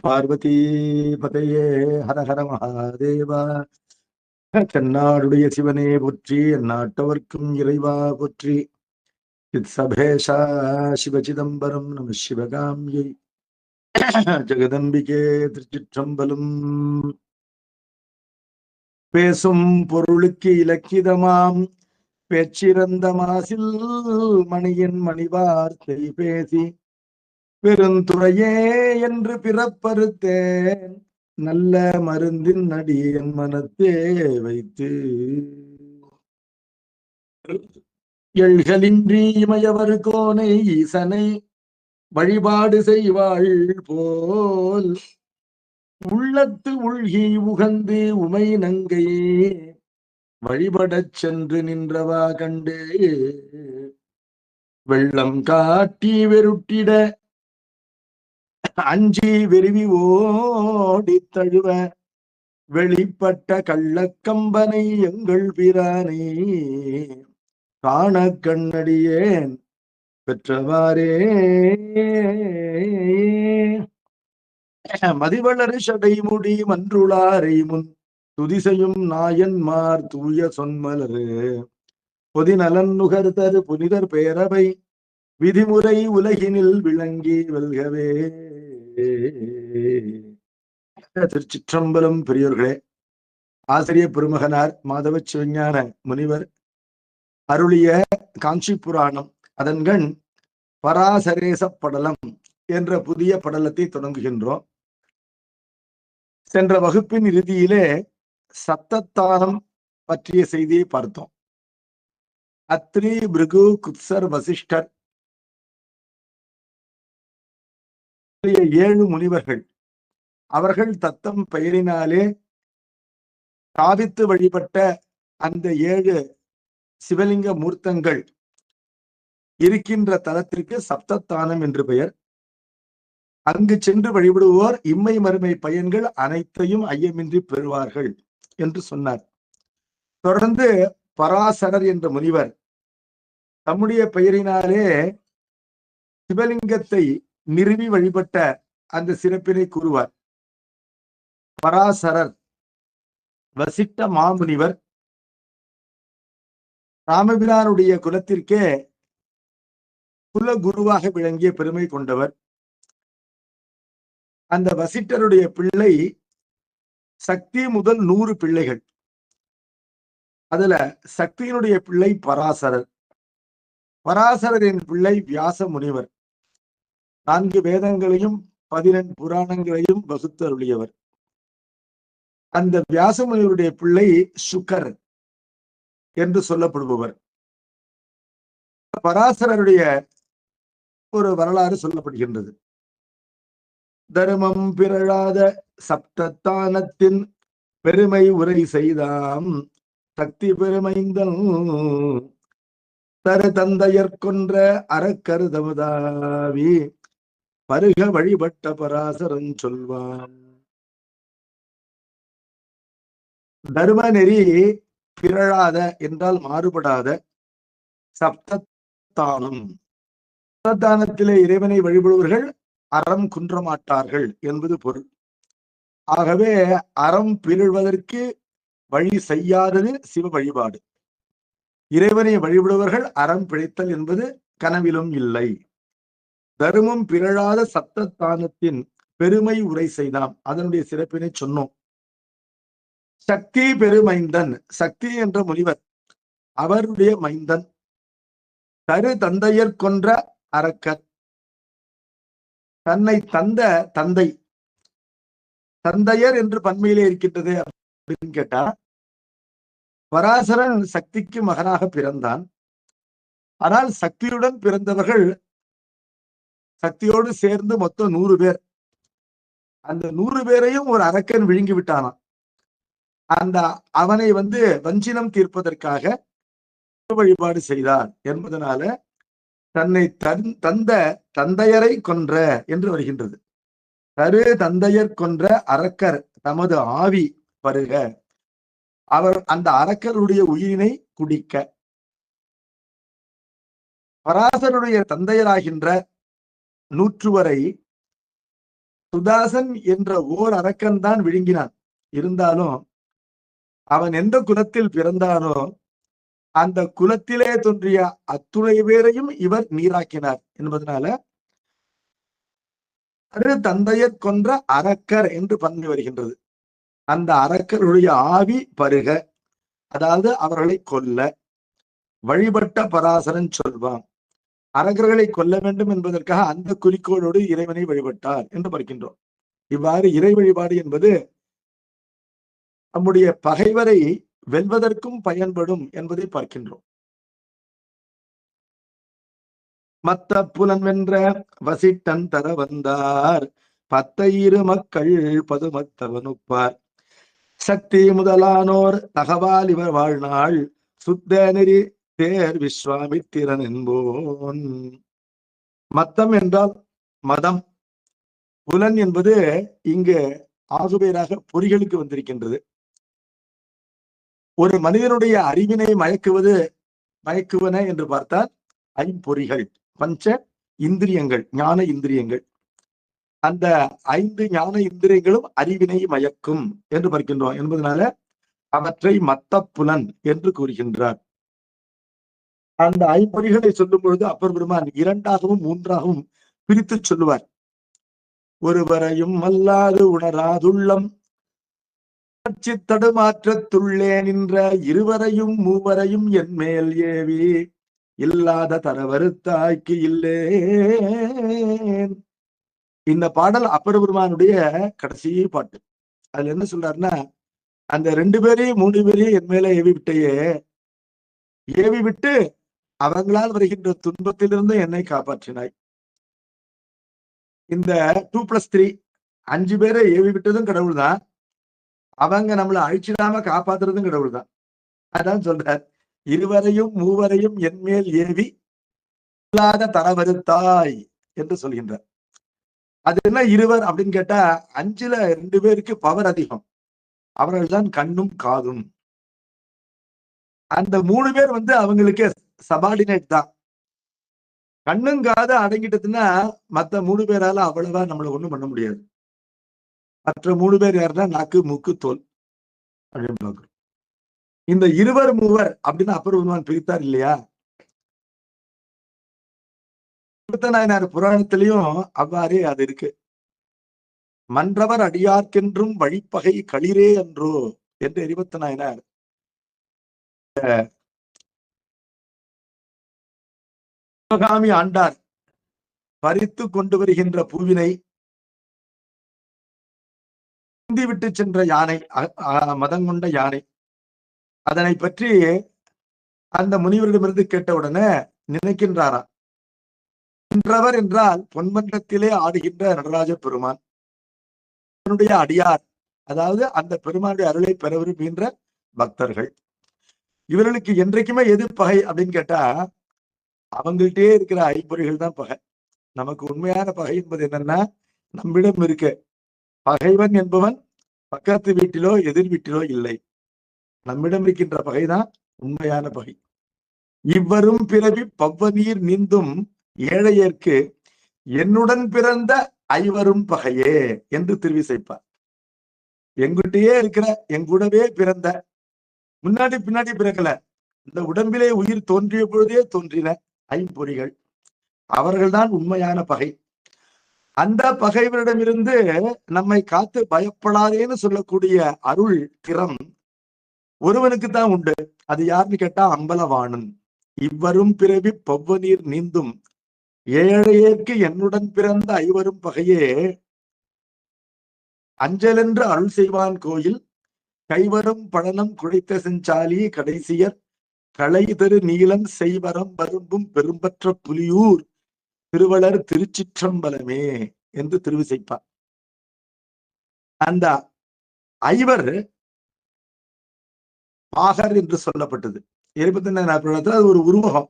பார்வதி பதையே ஹர ஹர மகாதேவா. தென்னாடுடைய சிவனே போற்றி, எந்நாட்டவர்க்கும் இறைவா போற்றி. சித்சபேஷா சிவசிதம்பரம் நம சிவகாமியை ஜெகதம்பிகே திருச்சிற்றம்பலம். பேசும் பொருளுக்கு இலக்கிதமாம் பேச்சிறந்த மாசில் மணியின் மணிவார்த்தை பேசி பெருந்துறையே என்று பிறப்பறுத்தேன் நல்ல மருந்தின் அடியன் மனத்தே வைத்து எள்களின்றி இமயவர் கோனை ஈசனை வழிபாடு செய்வாள் போல் உள்ளத்து உள்கி உகந்து உமை நங்கையே வழிபடச் சென்று நின்றவா கண்டே வெள்ளம் காட்டி வெருட்டிட அஞ்சி வெறுவி ஓடி தழுவ வெளிப்பட்ட கள்ளக்கம்பனை எங்கள் பிரானை காண கண்ணடியேன் பெற்றவாறே. மதிவளர் சடைமுடி மன்றுளாரை முன் துதிசையும் நாயன்மார் தூய சொன்மலரு பொதிநலன் நுகர்தரு புனிதர் பேரவை விதிமுறை உலகினில் விளங்கி வெல்கவே. திருச்சிற்றம்பலம். பெரியோர்களே, ஆசிரிய பெருமகனார் மாதவ சிவஞான முனிவர் அருளிய காஞ்சி புராணம் அதன்கண் பராசரேச படலம் என்ற புதிய படலத்தை தொடங்குகின்றோம். சென்ற வகுப்பின் இறுதியிலே சப்தத்தானம் பற்றிய செய்தியை பார்த்தோம். அத்ரி, பிருகு, குத்சர், வசிஷ்டர் 7 முனிவர்கள் அவர்கள் தத்தம் பெயரினாலே தாவித்து வழிபட்ட அந்த 7 சிவலிங்க மூர்த்தங்கள் இருக்கின்ற தலத்திற்கு சப்தத்தானம் என்று பெயர். அங்கு சென்று வழிபடுவோர் இம்மை மறுமை பயன்கள் அனைத்தையும் ஐயமின்றி பெறுவார்கள் என்று சொன்னார். தொடர்ந்து பராசரர் என்ற முனிவர் தம்முடைய பெயரினாலே சிவலிங்கத்தை நிறுவி வழிபட்ட அந்த சிறப்பினை கூறுவார். பராசரர் வசிட்ட மாமுனிவர் ராமபிரானுடைய குலத்திற்கே குல குருவாக விளங்கிய பெருமை கொண்டவர். அந்த வசிட்டருடைய பிள்ளை சக்தி முதல் 100 பிள்ளைகள். அதுல சக்தியினுடைய பிள்ளை பராசரர். பராசரரின் பிள்ளை வியாச முனிவர். 4 வேதங்களையும் 12 புராணங்களையும் வகுத்து அருளியவர். அந்த வியாச முனிவருடைய பிள்ளை சுகர் என்று சொல்லப்படுபவர். பராசரருடைய ஒரு வரலாறு சொல்லப்படுகின்றது. தர்மம் பிறழாத சப்தத்தானத்தின் பெருமை உரை செய்தாம் சக்தி பெருமைந்தன் தரு தந்தையற்கொன்ற அறக்கருதமுதாவி பருக வழிபட்ட பராசரன் சொல்வான். தர்ம நெறி பிறழாத என்றால் மாறுபடாத சப்தத்தானம். சப்தத்தானத்திலே இறைவனை வழிபடுவர்கள் அறம் குன்றமாட்டார்கள் என்பது பொருள். ஆகவே அறம் பிறழ்வதற்கு வழி செய்யாதது சிவ வழிபாடு. இறைவனை வழிபடுவர்கள் அறம் பிழைத்தல் என்பது கனவிலும் இல்லை. தர்மம் பிறழாத சப்தத்தானத்தின் பெருமை உரை செய்தாம். அதனுடைய சிறப்பினை சொன்னோம். சக்தி பெருமைந்தன், சக்தி என்ற முனிவர் அவருடைய மைந்தன் தரு தந்தையர் கொன்ற அரக்கர். தன்னை தந்த தந்தை, தந்தையர் என்று பன்மையிலே இருக்கின்றது அப்படின்னு கேட்டா, பராசரன் சக்திக்கு மகனாக பிறந்தான். ஆனால் சக்தியுடன் பிறந்தவர்கள் சக்தியோடு சேர்ந்து மொத்தம் 100 பேர். அந்த 100 பேரையும் ஒரு அரக்கன் விழுங்கி விட்டானான். அந்த அவனை வஞ்சினம் தீர்ப்பதற்காக வழிபாடு செய்தார் என்பதனால தன்னை தந்த தந்தையரை கொன்ற என்று வருகின்றது. தரு தந்தையர் கொன்ற அரக்கர் தமது ஆவி பருக, அவர் அந்த அரக்கருடைய உயிரினை குடிக்க. பராசருடைய தந்தையராகின்ற நூற்றுவரை சுதாசன் என்ற ஓர் அரக்கன் தான் விழுங்கினான். இருந்தாலும் அவன் எந்த குலத்தில் பிறந்தானோ அந்த குலத்திலே தோன்றிய அத்துணை பேரையும் இவர் நீராக்கினார் என்பதனால அது தந்தையர் கொன்ற அரக்கர் என்று பண்ணி வருகின்றது. அந்த அரக்கருடைய ஆவி பருக, அதாவது அவர்களை கொல்ல வழிபட்ட பராசரன் சொல்வான். அரக்கர்களை கொல்ல வேண்டும் என்பதற்காக அந்த குறிக்கோளோடு இறைவனை வழிபட்டார் என்று பார்க்கின்றோம். இவ்வாறு இறை வழிபாடு என்பது நம்முடைய பகைவரை வெல்வதற்கும் பயன்படும் என்பதை பார்க்கின்றோம். மத்த புலன் வென்ற வசிட்டன் தர வந்தார், பத்தையிரு மக்கள் பதுமத்தவனுப்பார், சக்தி முதலானோர் தகவால் இவர் வாழ்நாள், சுத்த நெறி தேர் விஸ்வாமித்திரன் என்போன். மத்தம் என்றால் மதம், புலன் என்பது இங்கு ஆகுபேராக பொறிகளுக்கு வந்திருக்கின்றது. ஒரு மனிதனுடைய அறிவினை மயக்குவன என்று பார்த்தால் ஐம்பொறிகள், பஞ்ச இந்திரியங்கள், ஞான இந்திரியங்கள். அந்த 5 ஞான இந்திரியங்களும் அறிவினை மயக்கும் என்று பார்க்கின்றோம் என்பதனால அவற்றை மத்த புலன் என்று கூறுகின்றார். அந்த ஐம்பொறிகளை சொல்லும் பொழுது அப்பர் பெருமான் 2ஆகவும் 3ஆகவும் பிரித்து சொல்லுவார். ஒருவரையும் அல்லாது உணராதுள்ளம் தடுமாற்றத்துள்ளே நின்ற இருவரையும் மூவரையும் என் மேல் ஏவி இல்லாத தரவருத்தாய்க்கு இல்லேன். இந்த பாடல் அப்பர் பெருமானுடைய கடைசி பாட்டு. அதுல என்ன சொல்றாருன்னா, அந்த 2 பேரையும் 3 பேரையும் என் மேல ஏவி விட்டையே, ஏவி விட்டு அவங்களால் வருகின்ற துன்பத்திலிருந்து என்னை காப்பாற்றினாய். இந்த 2+3 5 பேரை ஏவி விட்டதும் கடவுள் தான், அவங்க நம்மளை அழிச்சிடாம காப்பாத்துறதும் கடவுள் தான். அதான் சொல்றார், இருவரையும் மூவரையும் என் மேல் ஏவி இல்லாத தரவருத்தாய் என்று சொல்கின்றார். அது என்ன இருவர் அப்படின்னு கேட்டா, 5ல 2 பேருக்கு பவர் அதிகம், அவர்கள் தான் கண்ணும் காதும். அந்த 3 பேர் அவங்களுக்கு சபார்டினேட் தான். கண்ணும் காது அடங்கிட்டதுன்னா மத்த 3 பேரால அவ்வளவா நம்மள ஒண்ணும் பண்ண முடியாது. மற்ற 3 பேர் யாருன்னா நாக்கு மூக்கு தோல் அப்படின்னு பார்க்கிறோம். இந்த இருவர் மூவர் அப்படின்னு அப்பர் பெருமான் பிரித்தார் இல்லையா? நாயனார் புராணத்திலையும் அவ்வாறே அது இருக்கு. மன்றவர் அடியார்க்கென்றும் வழிப்பகை களிரே அன்றோ என்று 20 நாயனார் சிவகாமி ஆண்டார் பறித்து கொண்டு வருகின்ற பூவினை விட்டு சென்ற யானை, மதங்கொண்ட யானை, அதனை பற்றி அந்த முனிவரிடமிருந்து கேட்டவுடனே நினைக்கின்றாராம். நின்றவர் என்றால் பொன்மன்றத்திலே ஆடுகின்ற நடராஜ பெருமான், அவனுடைய அடியார், அதாவது அந்த பெருமானுடைய அருளை பெற விரும்புகின்ற பக்தர்கள். இவர்களுக்கு என்றைக்குமே எது பகை அப்படின்னு கேட்டா, அவங்கள்ட்டே இருக்கிற ஐம்பொறிகள் தான் பகை. நமக்கு உண்மையான பகை என்பது என்னன்னா, நம்மிடம் இருக்க பகைவன் என்பவன் பக்கத்து வீட்டிலோ எதிர் வீட்டிலோ இல்லை, நம்மிடம் இருக்கின்ற பகைதான் உண்மையான பகை. இவ்வரும் பிறவி பவ்வநீர் நீந்தும் ஏழையர்க்கு என்னுடன் பிறந்த ஐவரும் பகையே என்று திருவிசைப்பார். எங்கிட்டயே இருக்கிற, எங்கூடவே பிறந்த, முன்னாடி பின்னாடி பிறக்கல, இந்த உடம்பிலே உயிர் தோன்றிய பொழுதே தோன்றின ஐம்பொறிகள், அவர்கள்தான் உண்மையான பகை. அந்த பகைவரிடமிருந்து நம்மை காத்து பயப்படாதேன்னு சொல்லக்கூடிய அருள் திறம் ஒருவனுக்கு தான் உண்டு. அது யாருன்னு கேட்டா அம்பலவாணன். இவ்வரும் பிறவி பவ்வநீர் நீந்தும் ஏழையேற்கு என்னுடன் பிறந்த ஐவரும் பகையே, அஞ்சலென்று அருள் செய்வான் கோயில் கைவரும் பழனம் குழைத்த செஞ்சாலி கடைசியர் களை தரு நீலன் செய்வரம் வரும்பும் பெரும்பற்ற புலியூர் திருவளர் திருச்சிற்றம்பலமே என்று திருவிசைப்பார். அந்த ஐவர் பாகர் என்று சொல்லப்பட்டது. 24 புராணத்தில் அது ஒரு உருவகம்.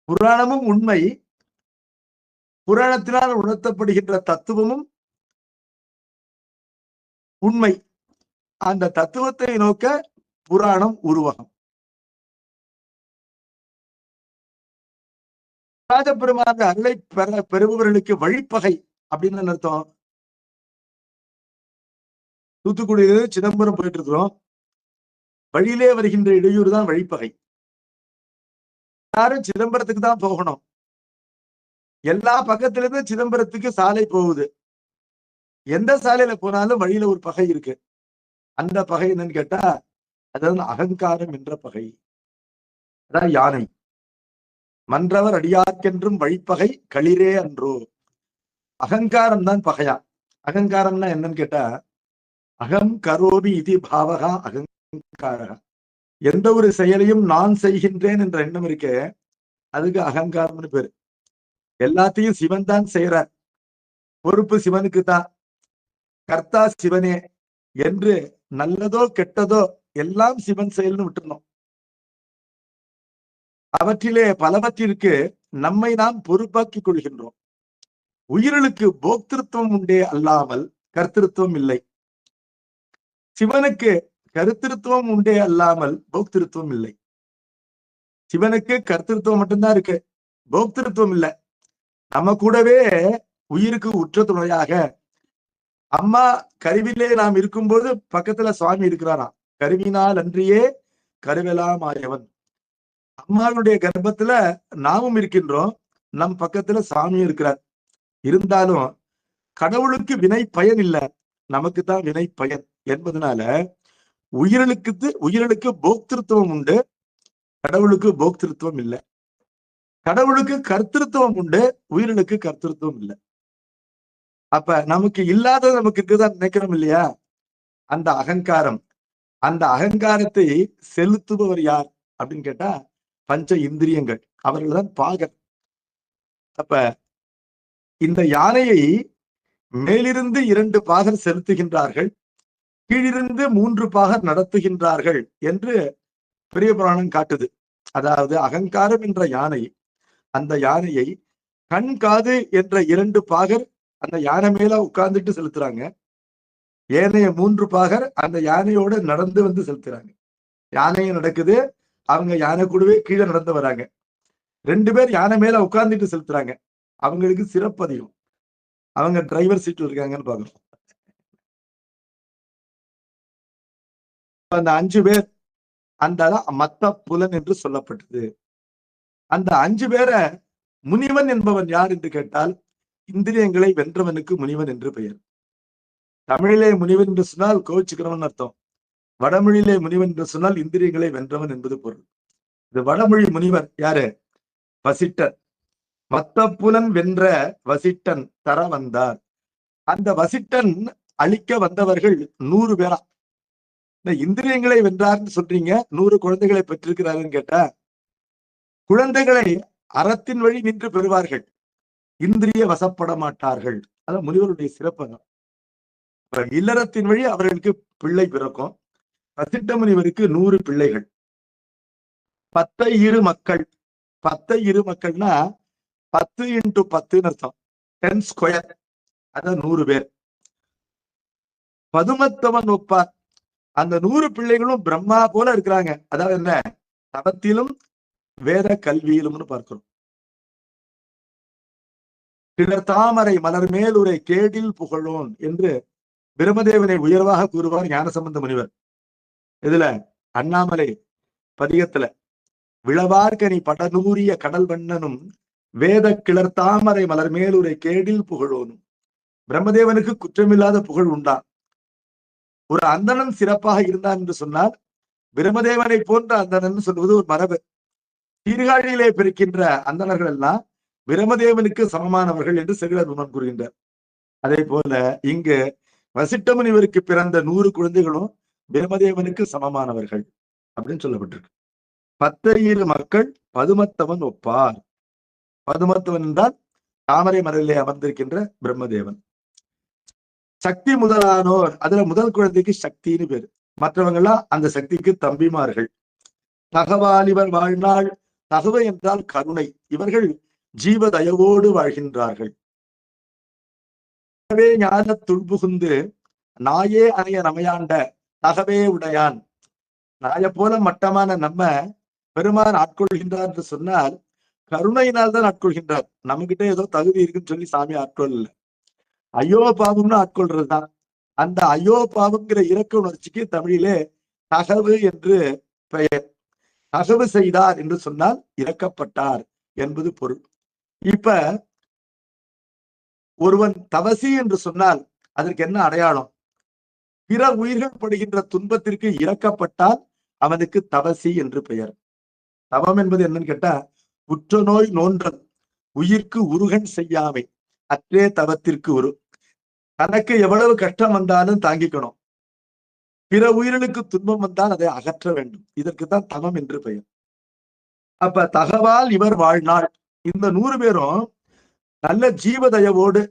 புராணமும் உண்மை, புராணத்தினால் உணர்த்தப்படுகின்ற தத்துவமும் உண்மை. அந்த தத்துவத்தை நோக்க புராணம் உருவகம். ராஜபெருமான அருளை பெறுபவர்களுக்கு வழிப்பகை அப்படின்னு அர்த்தம். தூத்துக்குடியிலிருந்து சிதம்பரம் போயிட்டு இருக்கிறோம். வழியிலே வருகின்ற இடையூறு தான் வழிப்பகை. எல்லாரும் சிதம்பரத்துக்கு தான் போகணும். எல்லா பக்கத்துல இருந்து சிதம்பரத்துக்கு சாலை போகுது. எந்த சாலையில போனாலும் வழியில ஒரு பகை இருக்கு. அந்த பகை என்னன்னு கேட்டா, அதாவது அகங்காரம் என்ற பகை. அதான் யானை. மன்றவர் அடியார்க்கென்றும் வழிப்பகை களிரே அன்றோ. அகங்காரம் தான் பகையா. அகங்காரம்னா என்னன்னு கேட்டா, அகம் கரோமி இது பாவகா அகங்காரகா. எந்த ஒரு செயலையும் நான் செய்கின்றேன் என்ற எண்ணம் இருக்கே, அதுக்கு அகங்காரம்னு பேரு. எல்லாத்தையும் சிவன் தான் செய்யறார், பொறுப்பு சிவனுக்கு தான், கர்த்தா சிவனே என்று நல்லதோ கெட்டதோ எல்லாம் சிவன் செயல்னு விட்டுறணும். அவற்றிலே பலவற்றிற்கு நம்மை நாம் பொறுப்பாக்கிக் கொள்கின்றோம். உயிர்களுக்கு போக்திருத்துவம் உண்டே அல்லாமல் கர்த்திருத்துவம் இல்லை. சிவனுக்கு கருத்திருத்துவம் உண்டே அல்லாமல் போக்திருத்துவம் இல்லை. சிவனுக்கு கர்த்திருத்துவம் மட்டும்தான் இருக்கு, போக்திருத்துவம் இல்லை. நம்ம கூடவே உயிருக்கு உற்ற துணையாக அம்மா கருவிலே நாம் இருக்கும்போது பக்கத்துல சுவாமி இருக்கிறாராம். கருவினால் அன்றியே கருவெல்லாம் ஆயவன். அம்மாவுடைய கர்ப்பத்துல நாமும் இருக்கின்றோம், நம் பக்கத்துல சாமியும் இருக்கிறார். இருந்தாலும் கடவுளுக்கு வினை பயன் இல்லை, நமக்கு தான் வினை பயன் என்பதனால உயிர்களுக்கு போக்திருத்துவம் உண்டு, கடவுளுக்கு போக்திருத்துவம் இல்லை. கடவுளுக்கு கர்த்திருத்துவம் உண்டு, உயிர்களுக்கு கர்த்திருத்துவம் இல்லை. அப்ப நமக்கு இல்லாதது நமக்கு இருக்குதான் நினைக்கிறோம் இல்லையா? அந்த அகங்காரம், அந்த அகங்காரத்தை செலுத்துபவர் யார் அப்படின்னு கேட்டா பஞ்ச இந்திரியங்கள், அவர்கள் தான் பாகர். அப்ப இந்த யானையை மேலிருந்து 2 பாகர் செலுத்துகின்றார்கள், கீழிருந்து 3 பாகர் நடத்துகின்றார்கள் என்று பெரிய புராணம் காட்டுது. அதாவது அகங்காரம் என்ற யானை, அந்த யானையை கண் காது என்ற 2 பாகர் அந்த யானை மேல உட்கார்ந்துட்டு செலுத்துறாங்க. ஏனைய 3 பாகர் அந்த யானையோட நடந்து வந்து செலுத்துறாங்க. யானையும் நடக்குது, அவங்க யானை கூடவே கீழே நடந்து வராங்க. 2 பேர் யானை மேல உட்கார்ந்துட்டு செலுத்துறாங்க. அவங்களுக்கு சிறப்பு அதிகம், அவங்க டிரைவர் சீட்ல இருக்காங்கன்னு பாக்குறோம். அந்த 5 பேர் அந்த மத்த புலன் என்று சொல்லப்பட்டது. அந்த 5 பேரை முனிவன் என்பவன் யார் என்று கேட்டால், இந்திரியங்களை வென்றவனுக்கு முனிவன் என்று பெயர். தமிழிலே முனிவன் என்று சொன்னால் கோவிச்சுக்கிறவன் அர்த்தம், வடமொழியிலே முனிவன் என்று சொன்னால் இந்திரியங்களை வென்றவன் என்பது பொருள். இது வடமொழி முனிவர் யாரு? வசிட்டர். மத்த புலன் வென்ற வசிட்டன் தர வந்தார். அந்த வசிட்டன் அழிக்க வந்தவர்கள் 100 பேரா. இந்த இந்திரியங்களை வென்றார்னு சொல்றீங்க, 100 குழந்தைகளை பெற்றிருக்கிறாருன்னு கேட்டா, குழந்தைகளை அறத்தின் வழி நின்று பெறுவார்கள், இந்திரிய வசப்பட மாட்டார்கள். அதான் முனிவருடைய சிறப்பு. இல்லறத்தின் வழி அவர்களுக்கு பிள்ளை பிறக்கும். வசிட்ட முனிவருக்கு 100 பிள்ளைகள், 10 இரு மக்கள். 10 இரு மக்கள்னா 10 × 10 அர்த்தம், 10 ஸ்கொயர். அதான் 100 பேர். பதுமத்தவன் ஒப்பார். அந்த 100 பிள்ளைகளும் பிரம்மா போல இருக்கிறாங்க. அதாவது என்ன, தவத்திலும் வேத கல்வியிலும்னு பார்க்கிறோம். கிளர் தாமரை மலர் மேலுரை கேடில் புகழோன் என்று பிரம்மதேவனை உயர்வாக கூறுவார் ஞானசம்பந்த முனிவர். இதுல அண்ணாமலை பதிகத்துல விளவார்கனி படநூறிய கடல் வண்ணனும் வேத கிளர் தாமரை மலர் மேலுரை கேடில் புகழோனும். பிரம்மதேவனுக்கு குற்றமில்லாத புகழ் உண்டா? ஒரு அந்தணன் சிறப்பாக இருந்தான் என்று சொன்னால் பிரம்மதேவனை போன்ற அந்தணன் சொல்வது ஒரு மரபு. சீர்காழியிலே பிறக்கின்ற அந்தணர்கள் எல்லாம் பிரம்மதேவனுக்கு சமமானவர்கள் என்று செகுலர் பெருமான் கூறுகின்றார். அதே போல இங்கு வசிட்ட முனிவருக்கு பிறந்த 100 குழந்தைகளும் பிரம்மதேவனுக்கு சமமானவர்கள் அப்படின்னு சொல்லப்பட்டிருக்கு. 10 இரு மக்கள் பதுமத்தவன் ஒப்பார். பதுமத்தவன் என்றால் தாமரை மலரிலே அமர்ந்திருக்கின்ற பிரம்மதேவன். சக்தி முதலானோர், அதுல முதல் குழந்தைக்கு சக்தின்னு பேரு, மற்றவங்க எல்லாம் அந்த சக்திக்கு தம்பிமார்கள். தகவாலிவர் வாழ்நாள், தகவ என்றால் கருணை, இவர்கள் ஜீவ தயவோடு வாழ்கின்றார்கள். ஞான துள்புகுந்து நாயே அணைய நமையாண்ட தகவே உடையான். நாய போல மட்டமான நம்ம பெருமான் ஆட்கொள்கின்றார் என்று சொன்னால் கருணையினால் தான் ஆட்கொள்கின்றார். நம்ம கிட்ட ஏதோ தகுதி இருக்குன்னு சொல்லி சாமி ஆட்கொள்ள, ஐயோ பாவம்னு ஆட்கொள்றதுதான். அந்த ஐயோ பாவம்ங்கிற இரக்க உணர்ச்சிக்கு தமிழிலே தகவு என்று பெயர். தகவு செய்தார் என்று சொன்னால் இறக்கப்பட்டார் என்பது பொருள். இப்ப ஒருவன் தவசி என்று சொன்னால் அதற்கு என்ன அடையாளம்? பிற உயிர்கள் படுகின்ற துன்பத்திற்கு இறக்கப்பட்டால் அவனுக்கு தவசி என்று பெயர். தவம் என்பது என்னன்னு கேட்டா, உற்ற நோய் நோன்றல், உயிர்க்கு உருகன் செய்யாமை, அற்றே தவத்திற்கு உரு. தனக்கு எவ்வளவு கஷ்டம் வந்தாலும் தாங்கிக்கணும், பிற உயிர்களுக்கு துன்பம் வந்தால் அதை அகற்ற வேண்டும். இதற்குதான் தவம் என்று பெயர். அப்ப தகவால் இவர் வாழ்நாள். இந்த 100 பேரும் நல்ல ஜீவதயவோடு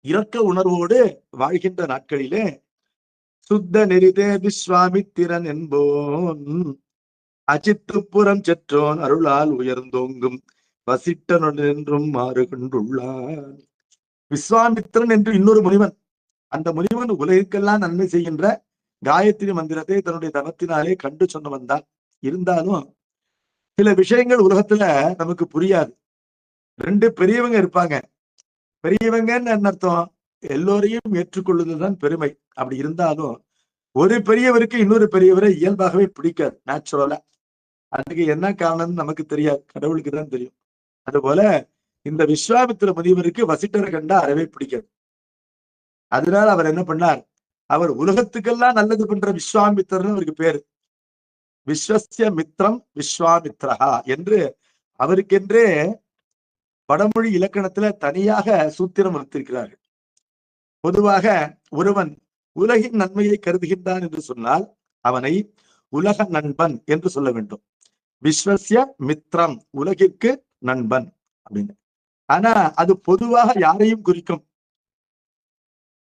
இரக்க உணர்வோடு வாழ்கின்ற நாட்களிலே சுத்த நெறிதே விஸ்வாமித்திரன் என்போன் அஜித்துப்புறம் செற்றோன் அருளால் உயர்ந்தோங்கும் வசிட்டனுடென்றும் மாறு கொண்டுள்ளான். விஸ்வாமித்திரன் என்று இன்னொரு முனிவன். அந்த முனிவன் உலகிற்கெல்லாம் நன்மை செய்கின்ற காயத்ரி மந்திரத்தை தன்னுடைய தவத்தினாலே கண்டு சொன்னவன் தான். இருந்தாலும் சில விஷயங்கள் உலகத்துல நமக்கு புரியாது. 2 பெரியவங்க இருப்பாங்க. பெரியவங்கன்னு என்ன அர்த்தம்? எல்லோரையும் ஏற்றுக்கொள்ளுதல்தான் பெருமை. அப்படி இருந்தாலும் ஒரு பெரியவருக்கு இன்னொரு பெரியவரை இயல்பாகவே பிடிக்காது, நேச்சுரலா. அதுக்கு என்ன காரணம்னு நமக்கு தெரியாது, கடவுளுக்கு தான் தெரியும். அதுபோல இந்த விஸ்வாமித்திர முனிவருக்கு வசிட்டரை கண்டா அறவே பிடிக்காது. அதனால அவர் என்ன பண்ணார்? அவர் உலகத்துக்கெல்லாம் நல்லது பண்ற விஸ்வாமித்திரன் அவருக்கு பேரு. விஸ்வஸ்ய மித்ரம் விஸ்வாமித்ரஹா என்று அவருக்கென்றே வடமொழி இலக்கணத்துல தனியாக சூத்திரம் வைத்திருக்கிறார்கள். பொதுவாக ஒருவன் உலகின் நன்மையை கருதுகின்றான் என்று சொன்னால் அவனை உலக நண்பன் என்று சொல்ல வேண்டும். விஸ்வஸ்ய மித்ரம், உலகிற்கு நண்பன் அப்படின்னு. ஆனா அது பொதுவாக யாரையும் குறிக்கும்.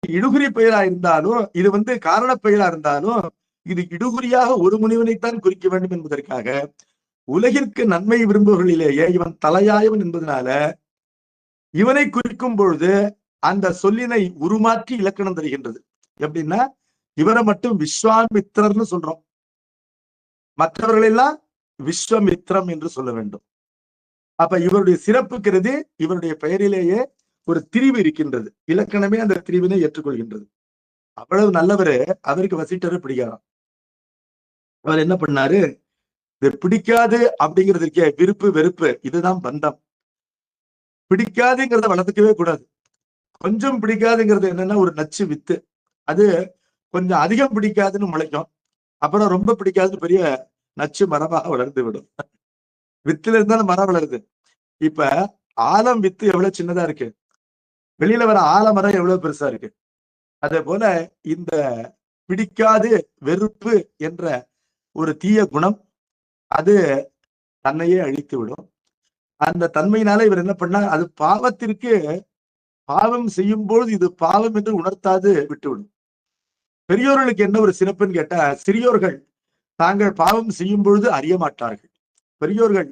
இடுகுறி பெயரா இருந்தாலும், இது காரண பெயரா இருந்தாலும், இது இடுகுறியாக ஒரு முனிவனைத்தான் குறிக்க வேண்டும் என்பதற்காக உலகிற்கு நன்மை விரும்புகளிலேயே இவன் தலையாயவன் என்பதனால இவனை குறிக்கும் பொழுது அந்த சொல்லினை உருமாற்றி இலக்கணம் தருகின்றது. எப்படின்னா, இவரை மட்டும் விஸ்வாமித்திரர்னு சொல்றோம், மற்றவர்களெல்லாம் விஸ்வமித்ரம் என்று சொல்ல வேண்டும். அப்ப இவருடைய சிறப்புக்கிறது இவருடைய பெயரிலேயே ஒரு திரிவு இருக்கின்றது. இலக்கணமே அந்த திரிவினை ஏற்றுக்கொள்கின்றது. அவ்வளவு நல்லவரு, அவருக்கு வசிட்டரை பிடிக்காராம். அவர் என்ன பண்ணாரு? இது பிடிக்காது அப்படிங்கிறதுக்கே விருப்பு வெறுப்பு, இதுதான் பந்தம். பிடிக்காதுங்கிறத வளர்த்துக்கவே கூடாது. கொஞ்சம் பிடிக்காதுங்கிறது என்னன்னா ஒரு நச்சு வித்து. அது கொஞ்சம் அதிகம் பிடிக்காதுன்னு முளைக்கும், அப்புறம் ரொம்ப பிடிக்காதுன்னு பெரிய நச்சு மரமாக வளர்ந்து விடும். வித்துல இருந்தாலும் மரம் வளருது. இப்ப ஆலம் வித்து எவ்வளவு சின்னதா இருக்கு, வெளியில வர ஆலமரம் எவ்வளவு பெருசா இருக்கு. அதே போல இந்த பிடிக்காது வெறுப்பு என்ற ஒரு தீய குணம் அது தன்னையே அழித்து விடும். அந்த தன்மையினால இவர் என்ன பண்ணார்? அது பாவத்திற்கு, பாவம் செய்யும் பொழுது இது பாவம் என்று உணர்த்தாது விட்டுவிடும். பெரியோர்களுக்கு என்ன ஒரு சிறப்புன்னு கேட்டா, சிறியோர்கள் தாங்கள் பாவம் செய்யும் பொழுது அறிய மாட்டார்கள். பெரியோர்கள்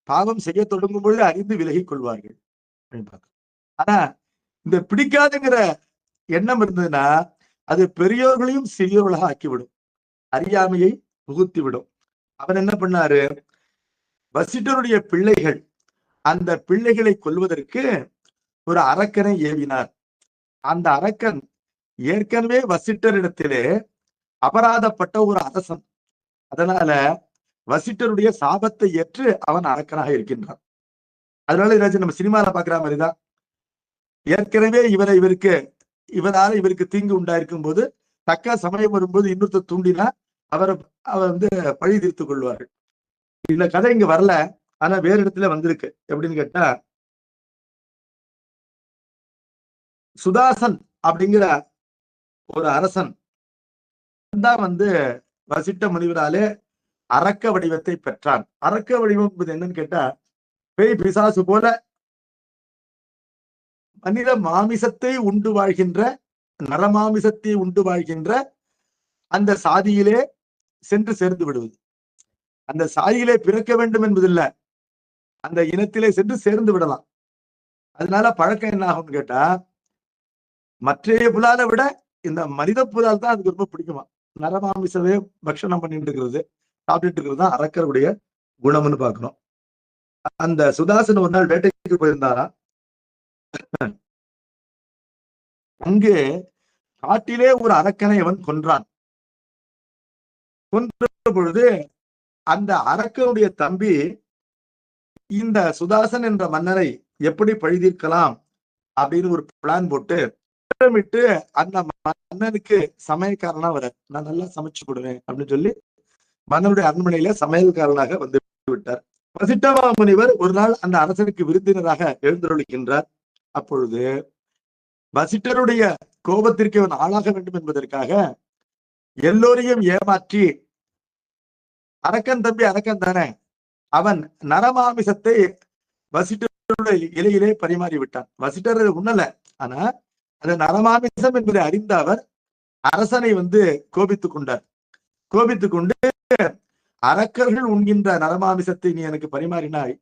பாவம் செய்ய தொடங்கும் பொழுது அறிந்து விலகிக் கொள்வார்கள். ஆனா இந்த பிடிக்காதுங்கிற எண்ணம் இருந்ததுன்னா அது பெரியோர்களையும் சிறியோர்களாக ஆக்கிவிடும், அறியாமையை புகுத்தி விடும். அவன் என்ன பண்ணாரு? வசிட்டருடைய பிள்ளைகள், அந்த பிள்ளைகளை கொல்வதற்கு ஒரு அரக்கனை ஏவினார். அந்த அரக்கன் ஏற்கனவே வசிட்டரிடத்திலே அபராதப்பட்ட ஒரு அரசன். அதனால வசிட்டருடைய சாபத்தை ஏற்று அவன் அரக்கனாக இருக்கின்றான். அதனால ஏதாச்சும் நம்ம சினிமால பாக்குற மாதிரிதான், ஏற்கனவே இவரால இவருக்கு தீங்கு உண்டாயிருக்கும் போது தக்க சமயம் வரும்போது இன்னொருத்தர் தூண்டினா அவர் பழி தீர்த்துக் கொள்வார்கள். இந்த கதை இங்க வரல, ஆனா வேறு இடத்துல வந்திருக்கு. எப்படின்னு கேட்டா, சுதாசன் அப்படிங்கிற ஒரு அரசன் தான் வசிட்ட முனிவராலே அரக்க வடிவத்தை பெற்றான். அரக்க வடிவம் என்பது என்னன்னு கேட்டா, பேய் பிசாசு போல மனித மாமிசத்தை உண்டு வாழ்கின்ற, நரமாமிசத்தை உண்டு வாழ்கின்ற அந்த சாதியிலே சென்று சேர்ந்து விடுவது. அந்த சாதியிலே பிறக்க வேண்டும் என்பதில்லை, அந்த இனத்திலே சென்று சேர்ந்து விடலாம். அதனால பழக்கம் என்ன ஆகும்னு கேட்டா, மற்றைய புலாலை விட இந்த மனித புலால் தான் அதுக்கு ரொம்ப பிடிக்குமா. நரமாமிசவே பக்ஷணம் பண்ணிட்டு இருக்கிறது, சாப்பிட்டுட்டு இருக்கிறது தான் அரக்கருடைய குணம்னு பார்க்கணும். அந்த சுதாசன் ஒரு நாள் வேட்டைக்கு போயிருந்தாரா. அங்கே காட்டிலே ஒரு அரக்கனை அவன் கொன்றான். கொன்ற பொழுது அந்த அரக்கனுடைய தம்பி இந்த சுதாசன் என்ற மன்னரை எப்படி பழிதீர்க்கலாம் அப்படின்னு ஒரு பிளான் போட்டு திட்டமிட்டு அந்த மன்னனுக்கு சமையல்காரனா வர, நான் நல்லா சமைச்சு கொடுவேன் அப்படின்னு சொல்லி மன்னனுடைய அரண்மனையில சமையல்காரனாக வந்து விட்டார். வசிட்டவா முனிவர் ஒரு நாள் அந்த அரசனுக்கு விருந்தினராக எழுந்தருளுகின்றார். அப்பொழுது வசிட்டருடைய கோபத்திற்கு அவன் ஆளாக வேண்டும் என்பதற்காக எல்லோரையும் ஏமாற்றி, அரக்கன் தம்பி அரக்கன் தானே, அவன் நரமாமிசத்தை வசிட்டருடைய இலையிலே பரிமாறி விட்டான். வசிட்டர் உண்ணல, ஆனா அது நரமாமிசம் என்பதை அறிந்த அவர் அரசனை வந்து கோபித்துக் கொண்டார். கோபித்துக் கொண்டு, அரக்கர்கள் உண்கின்ற நரமாமிசத்தை நீ எனக்கு பரிமாறினாய்,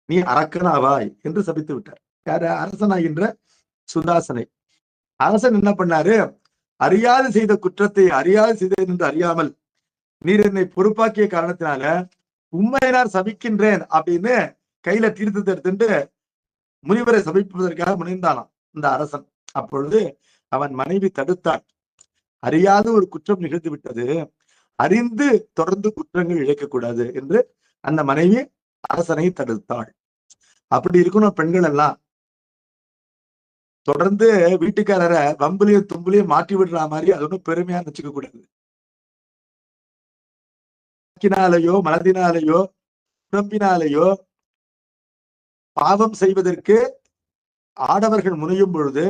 நீ அரக்கனாவாய் என்று சபித்து விட்டார். யார? அரசனாகின்ற சுதாசனை. அரசன் என்ன பண்ணாரு? அறியாது செய்த குற்றத்தை அறியாது செய்தேன் என்று அறியாமல் நீர் என்னை பொறுப்பாக்கிய காரணத்தினால உண்மையினார் சபிக்கின்றேன் அப்படின்னு கையில தீர்த்தத்தை எடுத்துட்டு முனிவரை சபிப்பதற்காக முனைந்தானாம் இந்த அரசன். அப்பொழுது அவன் மனைவி தடுத்தாள். அறியாத ஒரு குற்றம் நிகழ்ந்து விட்டது, அறிந்து தொடர்ந்து குற்றங்கள் இழைக்கக்கூடாது என்று அந்த மனைவி அரசனை தடுத்தாள். அப்படி இருக்கணும் பெண்கள் எல்லாம். தொடர்ந்து வீட்டுக்காரரை வம்புலையும் தும்புலையும் மாற்றி விடுற மாதிரி அது ஒன்றும் பெருமையா நினைச்சுக்க கூடாது. மனதினாலேயோ உடம்பினாலேயோ பாவம் செய்வதற்கு ஆடவர்கள் முனையும் பொழுது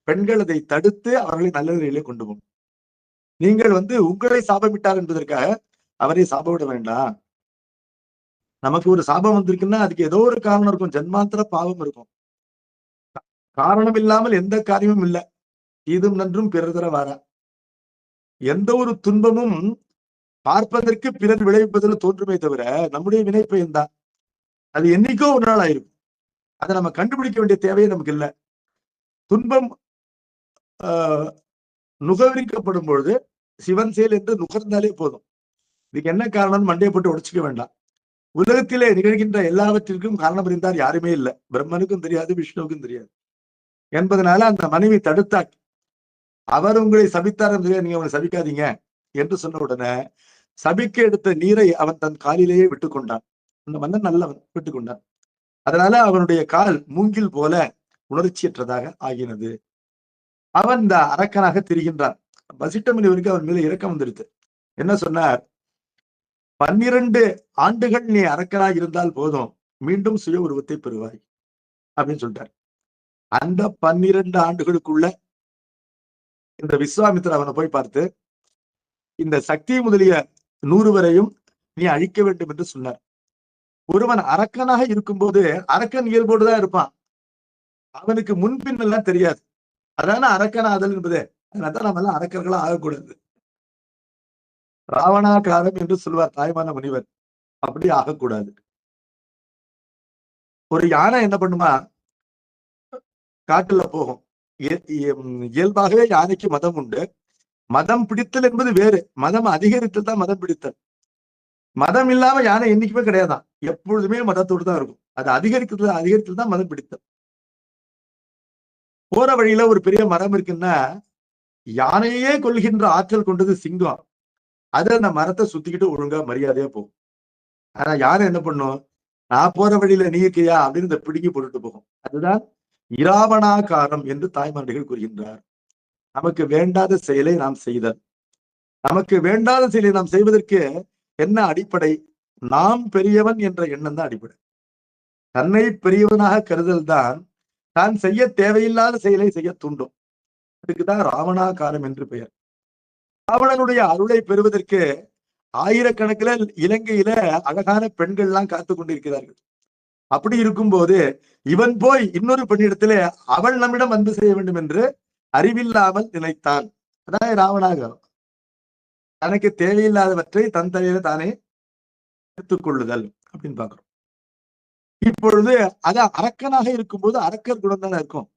பெண்கள் அதை தடுத்து அவர்களை நல்ல நிலையிலே கொண்டு போகும். நீங்கள் வந்து உங்களை சாபமிட்டார் என்பதற்காக அவரை சாபமிட வேண்டாம். நமக்கு ஒரு சாபம் வந்திருக்குன்னா அதுக்கு ஏதோ ஒரு காரணம் இருக்கும், ஜன்மாந்திர பாவம் இருக்கும். காரணம் இல்லாமல் எந்த காரியமும் இல்லை. இதும் நன்றும் பிறர் தர வாரா. எந்த ஒரு துன்பமும் பார்ப்பதற்கு பிறர் விளைவிப்பதில் தோன்றுமே தவிர நம்முடைய வினைப்பயன் தான். அது என்னைக்கோ ஒரு நாள் ஆயிருக்கும். அதை நம்ம கண்டுபிடிக்க வேண்டிய தேவையே நமக்கு இல்லை. துன்பம் நுகர்விக்கப்படும் பொழுது சிவன் செயல் என்று நுகர்ந்தாலே போதும். இதுக்கு என்ன காரணம் மண்டையை போட்டு உடைச்சிக்க வேண்டாம். உலகத்திலே நிகழ்கின்ற எல்லாவற்றிற்கும் காரணம் அறிந்தார் யாருமே இல்லை. பிரம்மனுக்கும் தெரியாது, விஷ்ணுவுக்கும் தெரியாது என்பதனால அந்த மனைவி தடுத்தார். அவர் உங்களை சபித்தார், நீங்க அவனை சபிக்காதீங்க என்று சொன்ன உடனே சபிக்க எடுத்த நீரை அவன் தன் காலிலேயே விட்டு கொண்டான். அந்த மன்னன் நல்லவன், விட்டு கொண்டான். அதனால அவனுடைய கால் மூங்கில் போல உணர்ச்சியற்றதாக ஆகினது. அவன் இந்த அரக்கனாக திரிகின்றான். வசிட்ட முனிவருக்கு அவன் மீது இரக்கம் வந்துடுது. என்ன சொன்னார்? 12 ஆண்டுகள் நீ அரக்கனாக இருந்தால் போதும், மீண்டும் சுய உருவத்தை பெறுவாய் அப்படின்னு சொல்லிட்டார். அந்த 12 ஆண்டுகளுக்குள்ள இந்த விஸ்வாமித்திரர் அவனை போய் பார்த்து, இந்த சக்தி முதலிய 100 வரையும் நீ அழிக்க வேண்டும் என்று சொன்னார். ஒருவன் அரக்கனாக இருக்கும்போது அரக்கன் இயல்போடுதான் இருப்பான். அவனுக்கு முன்பின் எல்லாம் தெரியாது. அதான அரக்கனாதல் என்பது. அதனால்தான் நம்ம எல்லாம் அரக்கர்களா ஆகக்கூடாது. ராவணாகாரம் என்று சொல்வார் தாய்மான முனிவர். அப்படி ஆகக்கூடாது. ஒரு யானை என்ன பண்ணுமா? காட்டுல போகும். இயல்பாகவே யானைக்கு மதம் உண்டு. மதம் பிடித்தல் என்பது வேறு, மதம் அதிகரித்தல் தான் மதம் பிடித்தல். மதம் இல்லாம யானை என்னைக்குமே கிடையாதான். எப்பொழுதுமே மதத்தோடு தான் இருக்கும். அது அதிகரித்தல் தான் மதம் பிடித்தல். போற வழியில ஒரு பெரிய மரம் இருக்குன்னா யானையே கொள்கின்ற ஆற்றல் கொண்டது சிங்கம். அது அந்த மரத்தை சுத்திக்கிட்டு ஒழுங்கா மரியாதையா போகும். ஆனா யானை என்ன பண்ணும்? நான் போற வழியில நீ இருக்கியா அப்படின்னு இந்த பிடுங்கி போட்டுட்டு போகும். அதுதான் இராவணாகாரம் என்று தாய்மார்கள் கூறுகின்றார். நமக்கு வேண்டாத செயலை நாம் செய்தல். நமக்கு வேண்டாத செயலை நாம் செய்வதற்கு என்ன அடிப்படை? நாம் பெரியவன் என்ற எண்ணம் தான் அடிப்படை. தன்னை பெரியவனாக கருதல் தான் தான் செய்ய தேவையில்லாத செயலை செய்ய தூண்டும். அதுக்குதான் ராவணாகாரம் என்று பெயர். ராவணனுடைய அருளை பெறுவதற்கு ஆயிரக்கணக்கில் இலங்கையில அழகான பெண்கள் எல்லாம் காத்து கொண்டிருக்கிறார்கள். அப்படி இருக்கும்போது இவன் போய் இன்னொரு பெண்ணிடத்திலே அவள் நம்மிடம் அன்பு செய்ய வேண்டும் என்று அறிவில்லாமல் நினைத்தான். அதான் ராவணாகாரம். தனக்கு தேவையில்லாதவற்றை தன் தலையில தானே எடுத்துக் கொள்ளுதல் அப்படின்னு பாக்குறோம். இப்பொழுது அது அரக்கனாக இருக்கும்போது அரக்கர் குணம் தானே இருக்கும்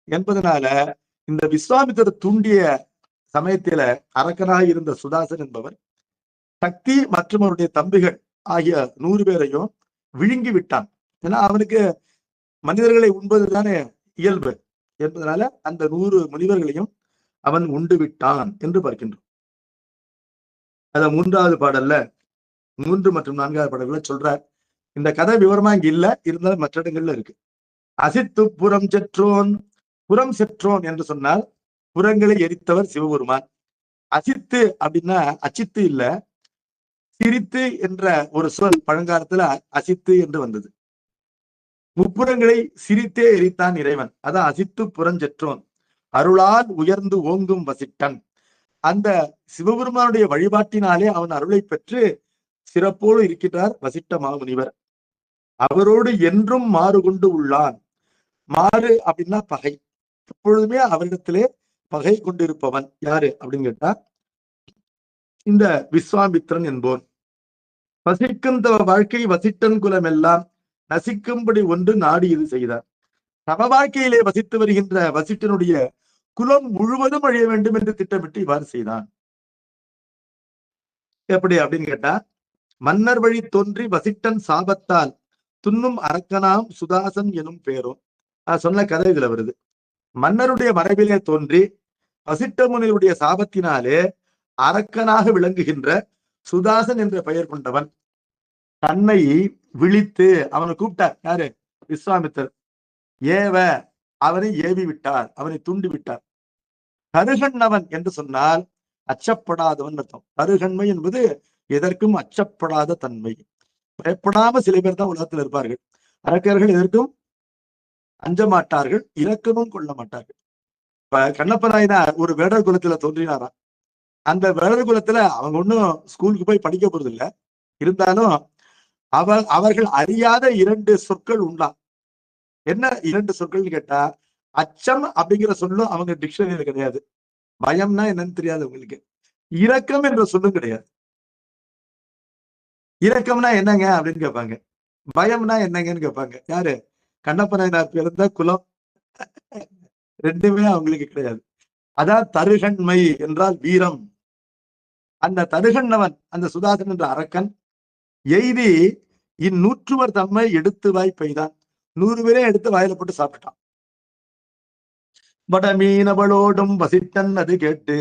என்பதனால இந்த விஸ்வாமித்திரர் தூண்டிய சமயத்தில அரக்கனாக இருந்த சுதாசன் என்பவர் சக்தி மற்றும் அவருடைய தம்பிகள் ஆகிய 100 பேரையும் விழுங்கி விட்டான். ஏன்னா அவனுக்கு மனிதர்களை உண்பது தானே இயல்பு என்பதனால அந்த 100 முனிவர்களையும் அவன் உண்டு விட்டான் என்று பார்க்கின்றோம். அத 3வது பாடல்ல 3 மற்றும் 4வது பாடல்களை சொல்றார். இந்த கதை விவரமா இங்க இல்ல, இருந்தாலும் மற்ற இடங்கள்ல இருக்கு. அசித்து புறம் செற்றோன், புறம் செற்றோன் என்று சொன்னால் புறங்களை எரித்தவர் சிவபெருமான். அசித்து அப்படின்னா அச்சித்து இல்ல, சிரித்து என்ற ஒரு சொல் பழங்காலத்துல அசித்து என்று வந்தது. முப்புறங்களை சிரித்தே எரித்தான் இறைவன். அதான் அசித்து புறஞ்செற்றோன், அருளால் உயர்ந்து ஓங்கும் வசிட்டன். அந்த சிவபெருமானுடைய வழிபாட்டினாலே அவன் அருளை பெற்று சிறப்போடு இருக்கின்றார் வசிட்ட மாமுனிவர். அவரோடு என்றும் மாறு கொண்டு உள்ளான். மாறு அப்படின்னா பகை. எப்பொழுதுமே அவரிடத்திலே பகை கொண்டிருப்பவன் யாரு அப்படின்னு கேட்டா இந்த விஸ்வாமித்திரன் என்போன். வசிக்கும் தவ வாழ்க்கை வசிட்டன் குலம் எல்லாம் நசிக்கும்படி ஒன்று நாடி இது செய்தார். தவ வாழ்க்கையிலே வசித்து வருகின்ற வசிட்டனுடைய குலம் முழுவதும் அழிய வேண்டும் என்று திட்டமிட்டு இவ்வாறு செய்தான். எப்படி அப்படின்னு கேட்டா, மன்னர் வழி தோன்றி வசிட்டன் சாபத்தால் துண்ணும் அரக்கனாம் சுதாசன் எனும் பேரும். சொன்ன கதை இதுல வருது. மன்னருடைய மரபிலே தோன்றி வசிட்ட முனிவருடைய சாபத்தினாலே அரக்கனாக விளங்குகின்ற சுதாசன் என்ற பெயர் கொண்டவன் தன்னை விழித்து அவனை கூப்பிட்டார். யாரு? விஸ்வாமித்தர். ஏவ அவனை ஏவி விட்டார், அவனை தூண்டி விட்டார். தருகண்ணவன் என்று சொன்னால் அச்சப்படாதவன் அர்த்தம். தருகண்மை என்பது எதற்கும் அச்சப்படாத தன்மை. பயப்படாம சில பேர் தான் உலகத்தில் இருப்பார்கள். அரக்கர்கள் எதற்கும் அஞ்ச மாட்டார்கள், இரக்கமும் கொள்ள மாட்டார்கள். இப்ப கண்ணப்ப நாயனார் ஒரு வேடர் குலத்துல தோன்றினாராம். அந்த வேடர் குலத்துல அவங்க ஒன்னும் ஸ்கூலுக்கு போய் படிக்க போறது இல்லை. இருந்தாலும் அவர்கள் அறியாத 2 சொற்கள் உண்டா. என்ன 2 சொற்கள்னு கேட்டா, அச்சம் அப்படிங்கிற சொல்லும் அவங்க டிக்ஷனரியில கிடையாது. பயம்னா என்னன்னு தெரியாது உங்களுக்கு. இரக்கம் என்ற சொல்லும் கிடையாது. இரக்கம்னா என்னங்க அப்படின்னு கேட்பாங்க. பயம்னா என்னங்கன்னு கேட்பாங்க. யாரு? கண்ணப்ப நாயனார் பிறந்த குலம் 2மே அவங்களுக்கு கிடையாது. அதான் தருகண்மை என்றால் வீரம். அந்த தருகண்ணவன், அந்த சுதாசன் என்ற அரக்கன் எய்தி இந்நூற்றுவர் தம்மை எடுத்து வாய் பெய்தான். 100 பேரே எடுத்து வாயில போட்டு சாப்பிட்டான். வடமீனவளோடும் வசிட்டன் அது கேட்டு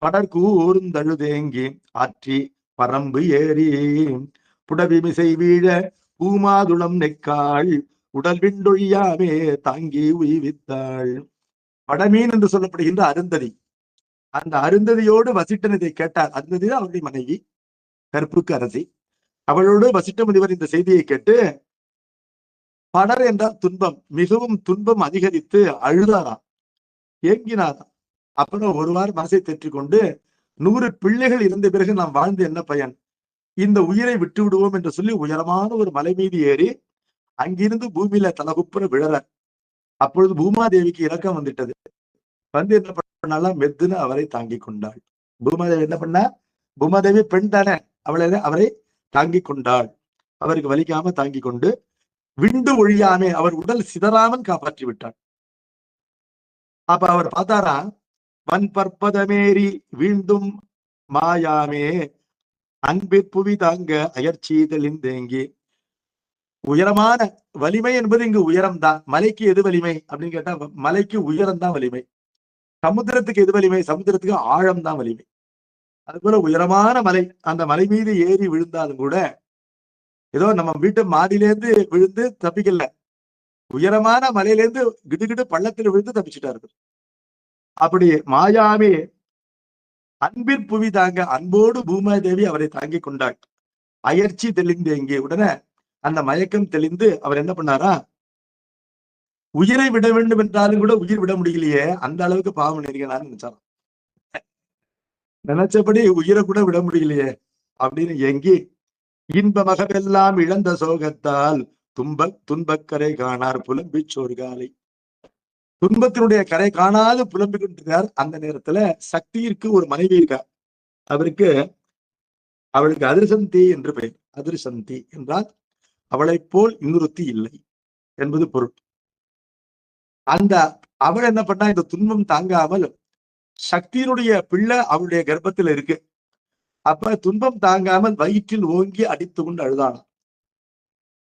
படர்கூர்ந்தழுதேங்கி ஆற்றி பரம்பு ஏறி புடவிமிசை வீழ பூமாதுளம் நெக்காள் உடல் விண்டொழியாமே தாங்கி உய்வித்தாள். வடமீன் என்று சொல்லப்படுகின்ற அருந்ததி, அந்த அருந்ததியோடு வசிட்டன் இதை கேட்டார். அருந்ததி தான் அவருடைய மனைவி, கற்புக்கு அரசி. அவளோடு வசிட்ட முனிவர் இந்த செய்தியை கேட்டு படர் என்றால் துன்பம், மிகவும் துன்பம் அதிகரித்து அழுதாராம், ஏங்கினாராம். அப்புறம் ஒரு வாரம் மனசை தேற்றிக் கொண்டு 100 பிள்ளைகள் இருந்த பிறகு நாம் வாழ்ந்து என்ன பயன், இந்த உயிரை விட்டு விடுவோம் என்று சொல்லி உயரமான ஒரு மலை மீது ஏறி அங்கிருந்து பூமியில தலகுப்புற விழற. அப்பொழுது பூமாதேவிக்கு இரக்கம் வந்துட்டது. வந்து என்ன பண்ணாலும் மெத்துன்னு அவரை தாங்கி கொண்டாள். பூமாதேவி என்ன பண்ணா? பூமாதேவி பெண் தானே, அவரை தாங்கி கொண்டாள். அவருக்கு வலிக்காம தாங்கி கொண்டு விண்டு ஒழியாமே, அவர் உடல் சிதறாமல் காப்பாற்றி விட்டார். அப்ப அவர் பார்த்தாரா, வன் பற்பதமேறி வீழ்ந்தும் மாயாமே அன்பிற்புவி தாங்க அயற்சீதலின் தேங்கி. உயரமான வலிமை என்பது இங்கு உயரம் தான். மலைக்கு எது வலிமை அப்படின்னு கேட்டா, மலைக்கு உயரம் தான் வலிமை. சமுத்திரத்துக்கு எது வலிமை? சமுத்திரத்துக்கு ஆழம் தான் வலிமை. அது போல உயரமான மலை, அந்த மலை மீது ஏறி விழுந்தாலும் கூட ஏதோ நம்ம வீட்டு மாடியிலேருந்து விழுந்து தப்பிக்கல, உயரமான மலையிலேருந்து கிடுகிடு பள்ளத்தில் விழுந்து தப்பிச்சுட்டார்கள். அப்படி மாயாவே அன்பிற்புவி தாங்க, அன்போடு பூமாதேவி அவரை தாங்கி கொண்டாள். அயற்சி தெளிந்து எங்கே, உடனே அந்த மயக்கம் தெளிந்து அவர் என்ன பண்ணாரா, உயிரை விட வேண்டும் என்றாலும் கூட உயிர் விட முடியலையே, அந்த அளவுக்கு பாவம் நினைக்கிறான்னு நினைச்சாராம். நினைச்சபடி உயிரை கூட விட முடியலையே அப்படின்னு எங்கி இன்ப மகவெல்லாம் இழந்த சோகத்தால் துன்பக்கரை காணார் புலம்பி சோர்காலை. துன்பத்தினுடைய கரை காணாது புலம்பிக் கொண்டிருக்கார். அந்த நேரத்துல சக்தியிற்கு ஒரு மனைவி இருக்கார். அவளுக்கு அதிர்சந்தி என்று பெயர். அதிர்சந்தி என்றால் அவளை போல் இன்னொருத்தி இல்லை என்பது பொருள். அவள் என்ன பண்ணா, இந்த துன்பம் தாங்காமல், சக்தியினுடைய பிள்ளை அவளுடைய கர்ப்பத்தில் இருக்கு. அப்ப துன்பம் தாங்காமல் வயிற்றில் ஓங்கி அடித்து கொண்டு அழுதானாம்.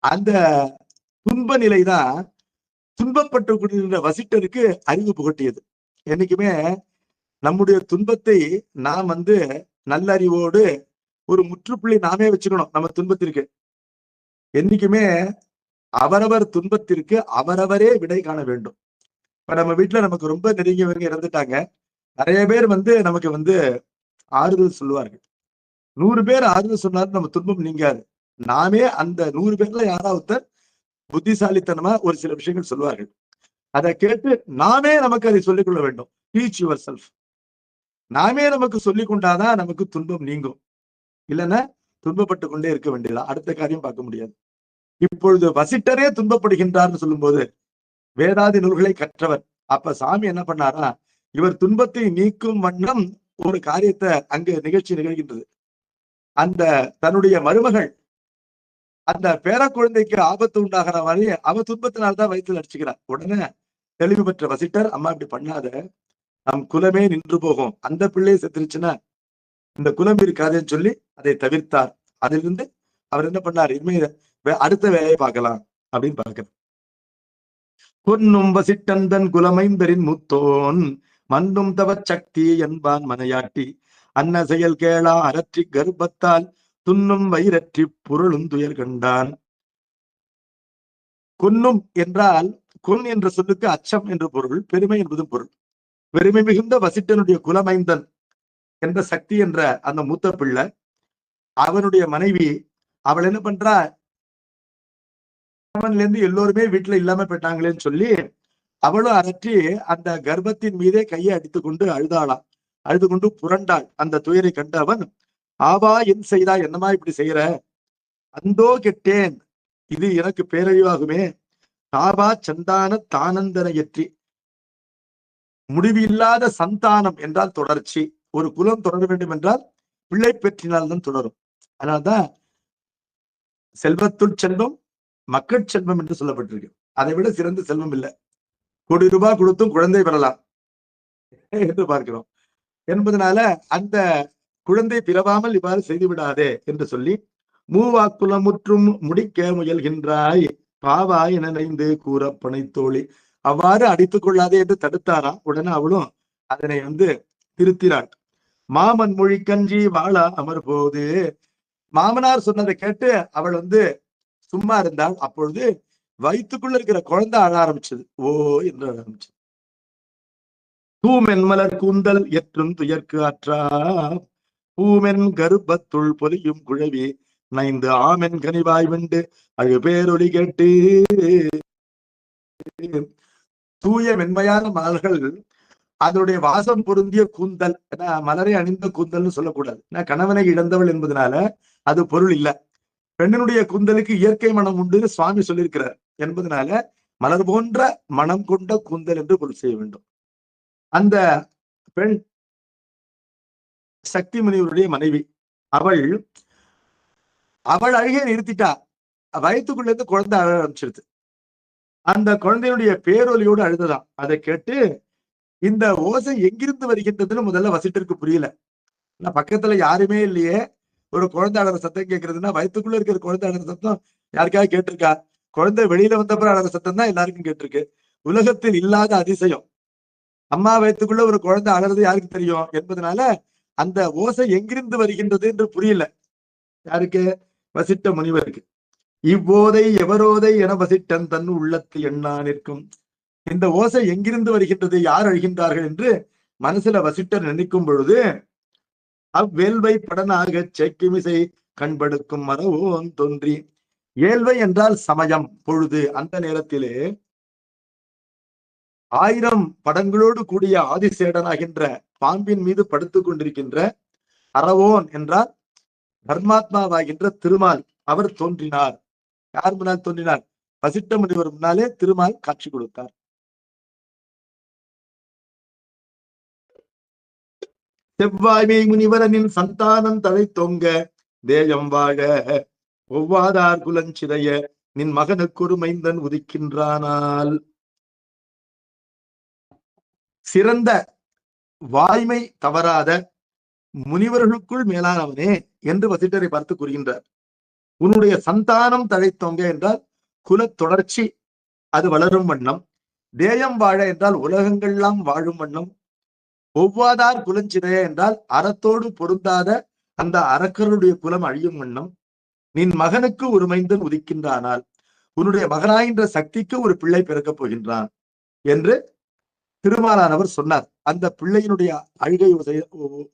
அந்த துன்ப நிலைதான் துன்பப்பட்டு கொண்டிருந்த வசிட்டருக்கு அறிவு புகட்டியது. என்னைக்குமே நம்முடைய துன்பத்தை நாம் நல்லறிவோடு ஒரு முற்றுப்புள்ளி நாமே வச்சுக்கணும். நம்ம துன்பத்திற்கு என்னைக்குமே அவரவர் துன்பத்திற்கு அவரவரே விடை காண வேண்டும். இப்ப நம்ம வீட்டுல நமக்கு ரொம்ப நெருங்கியவங்க இறந்துட்டாங்க. நிறைய பேர் நமக்கு ஆறுதல் சொல்லுவார்கள். 100 பேர் ஆறுதல் சொன்னாலும் நம்ம துன்பம் நீங்காது. நாமே அந்த 100 பேர்ல யாராவது புத்திசாலித்தனமா ஒரு சில விஷயங்கள் சொல்லுவார்கள். அதை கேட்டு நாமே நமக்கு அதை சொல்லிக் கொள்ள வேண்டும். Teach your self. நாமே நமக்கு சொல்லிக் கொண்டாதான் நமக்கு துன்பம் நீங்கும். இல்லைன்னா துன்பப்பட்டு கொண்டே இருக்க வேண்டியதான். அடுத்த காரியம் பார்க்க முடியாது. இப்பொழுது வசிட்டரே துன்பப்படுகின்றார்னு சொல்லும் போது வேதாதி நூல்களை கற்றவர். அப்ப சாமி என்ன பண்ணாரா, இவர் துன்பத்தை நீக்கும் வண்ணம் ஒரு காரியத்தை அங்கு நிகழ்ச்சி நிகழ்கின்றது. அந்த தன்னுடைய மருமகள் அந்த பேர குழந்தைக்கு ஆபத்து உண்டாகிற மாதிரி அவ துன்பத்தினால்தான் வயிற்றில் அடிச்சுக்கிறார். உடனே தெளிவு பெற்ற வசிட்டர், அம்மா இப்படி பண்ணாத, நம் குலமே நின்று போகும், அந்த பிள்ளையை செத்துருச்சுன்னா இந்த குலம் இருக்காதுன்னு சொல்லி அதை தவிர்த்தார். அதிலிருந்து அவர் என்ன பண்ணார், இனிமே அடுத்த வேலையை பார்க்கலாம் அப்படின்னு பார்க்கிறார். பொன்னும் வசிட்டந்தன் குலமைந்தரின் முத்தோன் மண்ணும் தவ சக்தி என்பான் மனையாட்டி அன்ன செயல் கேளா அரற்றி கர்ப்பத்தால் துன்னும் வயிறற்றி பொருளும் துயர் கண்டான். கொன்னும் என்றால் கொன் என்ற சொல்லுக்கு அச்சம் என்று பொருள், பெருமை என்பதும் பொருள். பெருமை மிகுந்த வசிட்டனுடைய குலமைந்தன் என்ற சக்தி என்ற அந்த மூத்த பிள்ளை, அவனுடைய மனைவி, அவள் என்ன பண்றா, அவன்ல இருந்து எல்லோருமே வீட்டுல இல்லாம போயிட்டாங்களேன்னு சொல்லி அவளும் அரற்றி அந்த கர்ப்பத்தின் மீதே கையை அடித்து கொண்டு அழுதாளாம். அழுது கொண்டு புரண்டாள். அந்த துயரை கண்டு அவன், ஆவா என் செய்தா, என்னமா இப்படி செய்யற, அந்தோ கெட்டேன், இது எனக்கு பேரழிவாகுமே, தாபா சந்தான தானந்தனையற்றி, முடிவு இல்லாத சந்தானம் என்றால் தொடர்ச்சி. ஒரு குலம் தொடர வேண்டும் என்றால் பிள்ளை பெற்றினால்தான் தொடரும். அதனால்தான் செல்வத்துள் செல்வம் மக்கள் செல்வம் என்று சொல்லப்பட்டிருக்கு. அதை விட சிறந்த செல்வம் இல்லை. கோடி ரூபாய் கொடுத்தும் குழந்தை பெறலாம் என்று பார்க்கிறோம். என்பதனால அந்த குழந்தை பிறவாமல் இவ்வாறு செய்து விடாதே என்று சொல்லி, மூவாக்குலமுற்றும் முடிக்க முயல்கின்றாய் பாவாய் நினைந்து கூற பனைத்தோழி, அவ்வாறு அடித்துக் கொள்ளாதே என்று தடுத்தாராம். உடனே அவளும் அதனை திருத்தினாள். மாமன் மொழி கஞ்சி வாழா அமர் போது, மாமனார் சொன்னதை கேட்டு அவள் சும்மா இருந்தாள். அப்பொழுது வயிற்றுக்குள்ள இருக்கிற குழந்தை அழ ஆரம்பிச்சது. ஓ என்று அழ ஆரம்பிச்சது. பூமென் மலர் கூந்தல் எற்றும் துயர்க்கு அற்றா பூமென் கருப்பத்துள் பொலியும் குழவி நைந்து ஆமென் கனிவாய் வெண்டு அழு பேரொலி கேட்டு. தூய மென்மையான மலர்கள் அதனுடைய வாசம் பொருந்திய கூந்தல், மலரை அணிந்த கூந்தல்னு சொல்லக்கூடாது. கணவனை இழந்தவள் என்பதனால அது பொருள் இல்லை. பெண்ணினுடைய கூந்தலுக்கு இயற்கை மனம் உண்டு சுவாமி சொல்லியிருக்கிறார் என்பதனால மலர் போன்ற மனம் கொண்ட கூந்தல் என்று பொருள் செய்ய வேண்டும். அந்த பெண் சக்தி முனிவருடைய மனைவி. அவள் அழுகை நிறுத்திட்டா. வயிற்றுக்குள்ள இருந்து குழந்தை அழ ஆரம்பிச்சிருது. அந்த குழந்தையுடைய பேரொலியோடு அழுதுதான். அதை கேட்டு இந்த ஓசை எங்கிருந்து வருகின்றதுன்னு முதல்ல வசிட்டருக்கு புரியல. பக்கத்துல யாருமே இல்லையே, ஒரு குழந்தை அழற சத்தம் கேட்கறதுன்னா வயிற்றுக்குள்ள இருக்கிற குழந்தை அழற சத்தம் யாருக்காவது கேட்டிருக்கா? குழந்தை வெளியில வந்தப்பறம் அழற சத்தம் தான் எல்லாருக்கும் கேட்டிருக்கு. உலகத்தில் இல்லாத அதிசயம். அம்மா வயிற்றுக்குள்ள ஒரு குழந்தை அழறது யாருக்கு தெரியும் என்பதனால அந்த ஓசை எங்கிருந்து வருகின்றது என்று புரியல. யாருக்கு? வசிட்ட முனிவருக்கு. இவ்வோதை எவரோதை என வசிட்டன் தன் உள்ளத்து எண்ணா நிற்கும். இந்த ஓசை எங்கிருந்து வருகின்றது, யார் அழுகின்றார்கள் என்று மனசுல வசிட்டர் நினைக்கும் பொழுது அவ்வேல்வை படனாக செக்குமிசை கண்படுக்கும் மரவோன் தோன்றி. ஏழ்வை என்றால் சமயம், பொழுது. அந்த நேரத்திலே 1000 படங்களோடு கூடிய ஆதிசேடனாகின்ற பாம்பின் மீது படுத்துக் கொண்டிருக்கின்ற அரவோன் என்றால் தர்மாத்மாவாகின்ற திருமால் அவர் தோன்றினார். யார் முன்னால் தோன்றினார்? வசிட்ட முனிவர் முன்னாலே திருமால் காட்சி கொடுத்தார். செவ்வாய்மை முனிவரனின் சந்தானம் தலை தொங்க தேயம் வாழ ஒவ்வாதார் குலஞ்சிதைய நின் மகனுக்கு ஒரு மைந்தன் உதிக்கின்றானால். சிறந்த வாய்மை தவறாத முனிவர்களுக்குள் மேலானவனே என்று வசிட்டரை பார்த்து கூறுகின்றார். உன்னுடைய சந்தானம் தழைத்தோங்க என்றால் குல தொடர்ச்சி அது வளரும் வண்ணம், தேயம் வாழ என்றால் உலகங்கள்லாம் வாழும் வண்ணம், ஒவ்வாதார் குலஞ்சிறைய என்றால் அறத்தோடு பொருந்தாத அந்த அரக்கருடைய குலம் அழியும் வண்ணம் நின் மகனுக்கு ஒரு மைந்தன் உதிக்கின்றானால் உன்னுடைய மகனாகின்ற சக்திக்கு ஒரு பிள்ளை பிறக்கப் போகின்றான் என்று திருமாலானவர் சொன்னார். அந்த பிள்ளையினுடைய அழுகை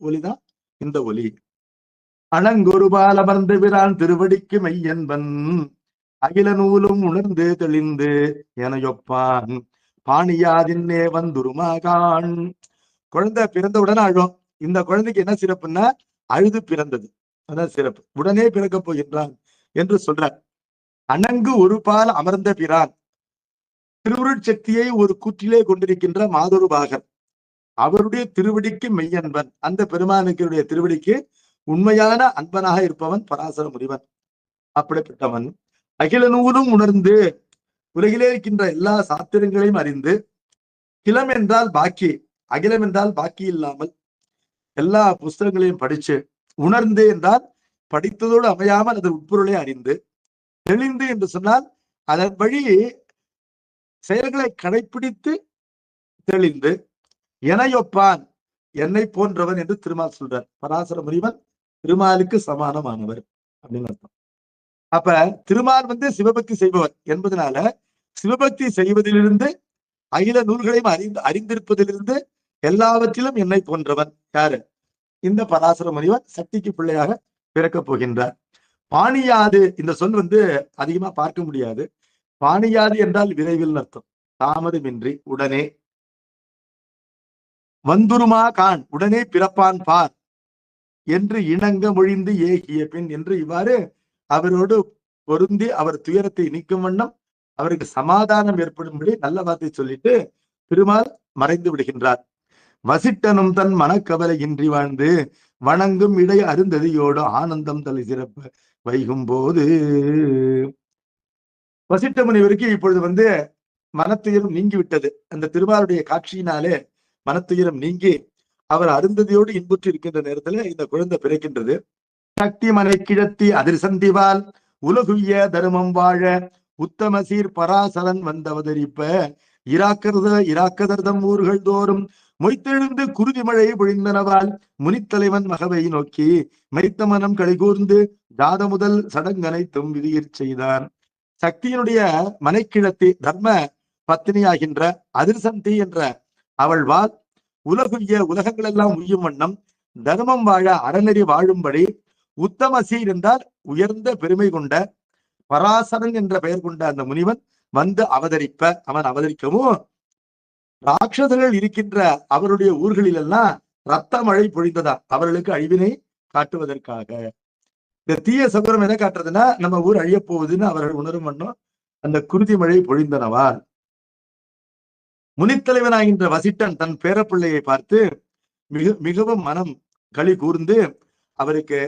ஒலிதான் இந்த ஒலி. அணங்கொருபால் அமர்ந்து விரான் திருவடிக்கு மெய்யன்பன் அகில நூலும் உணர்ந்து தெளிந்து எனையொப்பான் பாணியாதின்னே வந்துருமாகான். குழந்தை பிறந்தவுடனே அழும். இந்த குழந்தைக்கு என்ன சிறப்புன்னா அழுது பிறந்தது, அதான் சிறப்பு. உடனே பிறக்கப் போகின்றான் என்று சொல்றார். அணங்கு ஒரு பால் அமர்ந்த பிரான், திருவுருட்சக்தியை ஒரு கூற்றிலே கொண்டிருக்கின்ற மாதொரு பாகர், அவருடைய திருவடிக்கு மெய்யன்பன், அந்த பெருமானுக்கு திருவடிக்கு உண்மையான அன்பனாக இருப்பவன் பராசர முனிவன். அப்படிப்பட்டவன் அகில நூலும் உணர்ந்து உலகிலே இருக்கின்ற எல்லா சாத்திரங்களையும் அறிந்து, கிளம் என்றால் பாக்கி, அகிலம் என்றால் பாக்கி இல்லாமல் எல்லா புஸ்தகங்களையும் படிச்சு, உணர்ந்து என்றால் படித்ததோடு அமையாமல் அதன் உட்பொருளை அறிந்து, தெளிந்து என்று சொன்னால் அதன் வழி செயல்களை கடைபிடித்து தெளிந்து, எனையொப்பான் என்னை போன்றவன் என்று திருமால் சொல்றார். பராசர முனிவன் திருமாலுக்கு சமானமானவர் அப்படின்னு அர்த்தம். அப்ப திருமால் சிவபக்தி செய்பவர் என்பதனால சிவபக்தி செய்வதிலிருந்து அகில நூல்களையும் அறிந்திருப்பதிலிருந்து எல்லாவற்றிலும் என்னை போன்றவன் யாரு? இந்த பராசர முனிவன் சக்திக்கு பிள்ளையாக பிறக்கப் போகின்றார். பாணியாது இந்த சொல் அதிகமா பார்க்க முடியாது. பாணியாது என்றால் விரைவில் அர்த்தம், தாமதமின்றி, உடனே. வந்துருமா கான், உடனே பிறப்பான் பார் என்று இணங்க மொழிந்து ஏகிய பின் என்று இவ்வாறு அவரோடு பொருந்தி அவர் துயரத்தை நீக்கும் வண்ணம் அவருக்கு சமாதானம் ஏற்படும்படி நல்ல வார்த்தை சொல்லிட்டு திருமால் மறைந்து விடுகின்றார். வசிட்டனும் தன் மனக்கவலை இன்றி வாழ்ந்து வணங்கும் இடை அருந்ததியோடு ஆனந்தம் தலை சிறப்பு வைகும் போது, வசிட்ட முனிவருக்கு இப்பொழுது மனத்துயரம் நீங்கி விட்டது. அந்த திருமாலுடைய காட்சியினாலே மனத்துயரம் நீங்கி அவர் அருந்ததியோடு இன்புற்று இருக்கின்ற நேரத்துல இந்த குழந்தை பிறக்கின்றது. சக்தி மனை கிழத்தி அதிர்சந்திவால் உலகுய தருமம் வாழ உத்தம சீர் பராசரன் வந்தவதரிப்ப இராக்கதர்தம் ஊர்கள் தோறும் மொய்த்தெழுந்து குருதி மழை பொழிந்தனவால் முனித்தலைவன் மகவை நோக்கி மைத்த மனம் கழிகூர்ந்து ஜாத முதல் சடங்கனைத்தும் விதியிற் செய்தான். சக்தியினுடைய மனைக்கிழத்தி தர்ம பத்தினியாகின்ற அதிர்சந்தி என்ற அவள் வாழ் உலகுய உலகங்கள் எல்லாம் உய்யும் வண்ணம் தர்மம் வாழ அறநெறி வாழும்படி உத்தம சீர் என்றால் உயர்ந்த பெருமை கொண்ட பராசரன் என்ற பெயர் கொண்ட அந்த முனிவன் அவதரிப்ப, அவன் அவதரிக்கவும் ராட்சதர்கள் இருக்கின்ற அவருடைய ஊர்களில் எல்லாம் ரத்த மழை பொழிந்ததா, அவர்களுக்கு அழிவினை காட்டுவதற்காக. இந்த தீய சகுரம் என்ன காட்டுறதுன்னா நம்ம ஊர் அழிய போகுதுன்னு அவர்கள் உணரும் வண்ணம் அந்த குருதி மழை பொழிந்தனவால் முனித்தலைவனாகின்ற வசிட்டன் தன் பேரப்பிள்ளையை பார்த்து மிகவும் மனம் களி கூர்ந்து அவருக்கு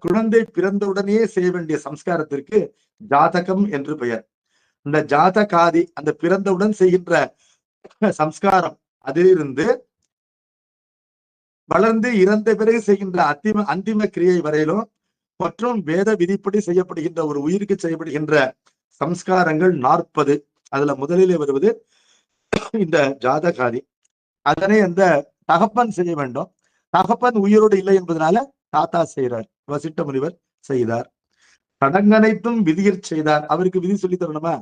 குழந்தை பிறந்தவுடனே செய்ய வேண்டிய சம்ஸ்காரத்திற்கு ஜாதகம் என்று பெயர். இந்த ஜாதகாதி அந்த பிறந்தவுடன் செய்கின்ற சம்ஸ்காரம் அதிலிருந்து வளர்ந்து இறந்த பிறகு செய்கின்ற அந்திம கிரியை வரையிலும் மற்றும் வேத விதிப்படி செய்யப்படுகின்ற ஒரு உயிருக்கு செய்யப்படுகின்ற சம்ஸ்காரங்கள் 40. அதுல முதலிலே வருவது இந்த ஜாதகாதி. அதனை அந்த தகப்பன் செய்ய வேண்டும். தகப்பன் உயிரோடு இல்லை என்பதனால தாத்தா செய்கிறார், வசிட்ட முனிவர் செய்தார். சடங்கனைத்தும் விதியிற் செய்தார். அவருக்கு விதி சொல்லி தரணுமா?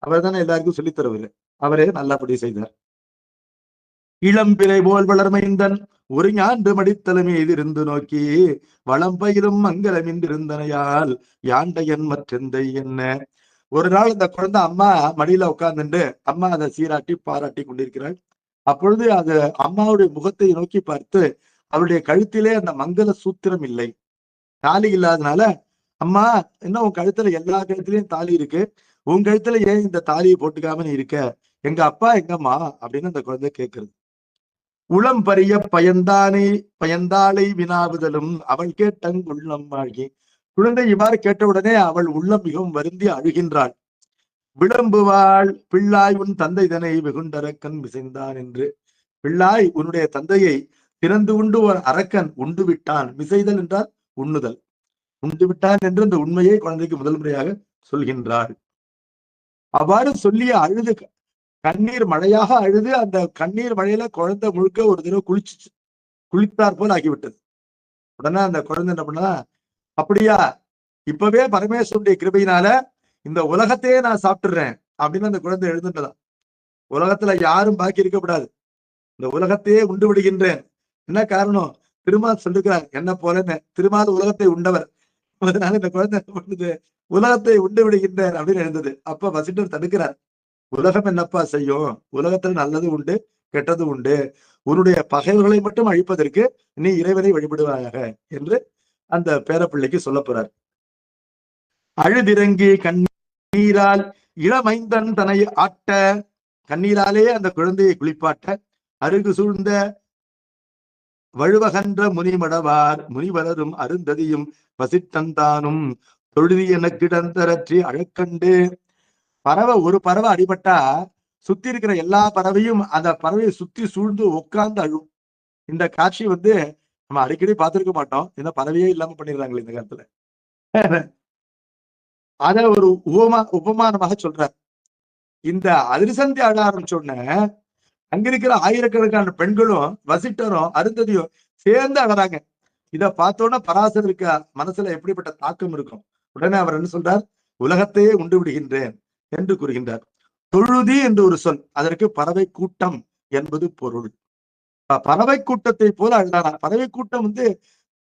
அவர் தானே எல்லாருக்கும் சொல்லித் தருவாரு. அவரே நல்லபடி செய்தார். இளம்பிறை போல் வளர்மைந்தன் ஒரு ஞான்று மடித்தலைமை எதிர்ந்து நோக்கி வளம்பயிலும் மங்களமின்றிருந்தனையால் யாண்டையன் மற்றெந்தை என்ன. ஒரு நாள் இந்த குழந்தை அம்மா மடியில உட்கார்ந்துட்டு அம்மா அதை சீராட்டி பாராட்டி கொண்டிருக்கிறாள். அப்பொழுது அது அம்மாவுடைய முகத்தை நோக்கி பார்த்து அவருடைய கழுத்திலே அந்த மங்கள சூத்திரம் இல்லை, தாலி இல்லாதனால, அம்மா என்ன உன் கழுத்துல எல்லா கழுத்துலயும் தாலி இருக்கு, உன் கழுத்துல ஏன் இந்த தாலியை போட்டுக்காம நீ இருக்க, எங்க அப்பா எங்கம்மா அப்படின்னு அந்த குழந்தை கேட்கிறது. உளம் பரிய பயந்தாளை வினாவுதலும் அவள் கேட்டங்குள்ளம் ஆகி. குழந்தை இவ்வாறு கேட்டவுடனே அவள் உள்ளம் மிகவும் வருந்தி அழுகின்றாள். விளம்புவாள் பிள்ளாய் உன் தந்தை தனை வெகுண்டரக்கன் விசைந்தான் என்று. பிள்ளாய் உன்னுடைய தந்தையை திறந்து உண்டு ஒரு அரக்கன் உண்டு விட்டான். விசைதல் என்றால் உண்ணுதல். உண்டு விட்டான் என்று இந்த உண்மையை குழந்தைக்கு முதல் முறையாக சொல்கின்றாள். அவ்வாறு சொல்லிய அழுது கண்ணீர் மழையாக அழுது அந்த கண்ணீர் மழையில குழந்தை முழுக்க ஒரு தடவை குளித்தார் போல் ஆகிவிட்டது. உடனே அந்த குழந்தை என்ன பண்ணா, அப்படியா, இப்பவே பரமேஸ்வருடைய கிருபையினால இந்த உலகத்தையே நான் சாப்பிட்டுறேன் அப்படின்னு அந்த குழந்தை எழுதுன்றதான். உலகத்துல யாரும் பாக்கி இருக்கக்கூடாது, இந்த உலகத்தையே உண்டு விடுகின்றேன். என்ன காரணம்? திருமால் சொல்லுகிறார் என்ன போலன்னு. திருமால் உலகத்தை உண்டவர். அதனால இந்த குழந்தை என்ன பண்ணுது, உலகத்தை உண்டு விடுகின்றேன் அப்படின்னு எழுந்தது. அப்ப வசிட்டர் தடுக்கிறார். உலகம் என்னப்பா செய்யும்? உலகத்துல நல்லது உண்டு, கெட்டது உண்டு. உன்னுடைய பகைவர்களை மட்டும் அழிப்பதற்கு நீ இறைவனை வழிபடுவாயாக என்று அந்த பேரப்பிள்ளைக்கு சொல்ல போறார். அழுதிறங்கி கண்ணீரால் இளமைந்தன் தன்னை ஆட்ட, கண்ணீராலே அந்த குழந்தையை குளிப்பாட்ட, அருகு சூழ்ந்த வழுவகன்ற முனிமடவார் முனிவரரும் அருந்ததியும் வசித்தந்தானும் தொழுதி என கிடந்தரற்றி அழக்கண்டு. பறவை ஒரு பறவை அடிபட்டா சுத்தி இருக்கிற எல்லா பறவையும் அந்த பறவையை சுத்தி சூழ்ந்து உட்கார்ந்து அழும். இந்த காட்சி நம்ம அடிக்கடி பார்த்திருக்க மாட்டோம். இந்த பறவையே இல்லாம பண்ணிடுறாங்களே இந்த காலத்துல. அத ஒரு உபமானமாக சொல்றார். இந்த அதிர்சந்தி அழ ஆரம்பிச்சோடனே அங்க இருக்கிற ஆயிரக்கணக்கான பெண்களும் வசிட்டரும் அருந்ததியும் சேர்ந்து அழறாங்க. இத பார்த்தோன்னா பராசருக்கு மனசுல எப்படிப்பட்ட தாக்கம் இருக்கும். உடனே அவர் என்ன சொல்றார், உலகத்தையே உண்டு விடுகின்றேன் என்று கூறுகின்றார். தொழுதி என்று ஒரு சொல், அதற்கு பறவை கூட்டம் என்பது பொருள். பறவை கூட்டத்தை போல அழுதானா. பறவை கூட்டம்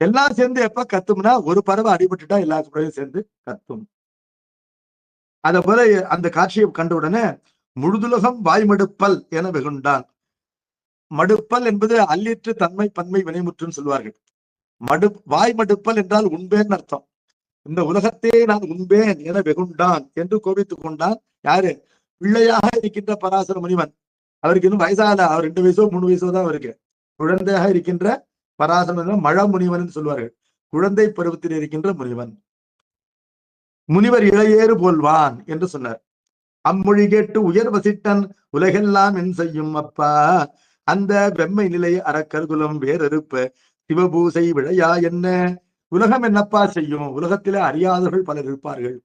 எல்லாம் சேர்ந்து எப்ப கத்தும்னா, ஒரு பறவை அடிபட்டுட்டா எல்லா பறவையும் சேர்ந்து கத்தும். அத போல அந்த காட்சியை கண்ட உடனே முழுதுலகம் வாய்மடுப்பல் என வெகுண்டான். மடுப்பல் என்பது அல்லிற்று தன்மை பன்மை வினைமுற்றுன்னு சொல்வார்கள். வாய்மடுப்பல் என்றால் உண்பேன் அர்த்தம். இந்த உலகத்தையே நான் உண்பேன் என வெகுண்டான் என்று கோபித்துக் கொண்டான். யாரு? பிள்ளையாக இருக்கின்ற பராசர முனிவன். அவருக்கு இன்னும் வயசால, அவர் 2 வயசோ 3 வயசோ தான் அவருக்கு. குழந்தையாக இருக்கின்ற பராசர மழ முனிவன் சொல்வார்கள். குழந்தை பருவத்தில் இருக்கின்ற முனிவன். முனிவர் இளையேறு போல்வான் என்று சொன்னார். அம்மொழி கேட்டு உயர் வசிட்டன் உலகெல்லாம் என் செய்யும் அப்பா, அந்த வெம்மை நிலை அறக்கருகுலம் வேறறுப்ப சிவபூசை விழையா என்ன. உலகம் என்னப்பா செய்யும்? உலகத்திலே அறியாதவர்கள் பலர் இருப்பார்கள்,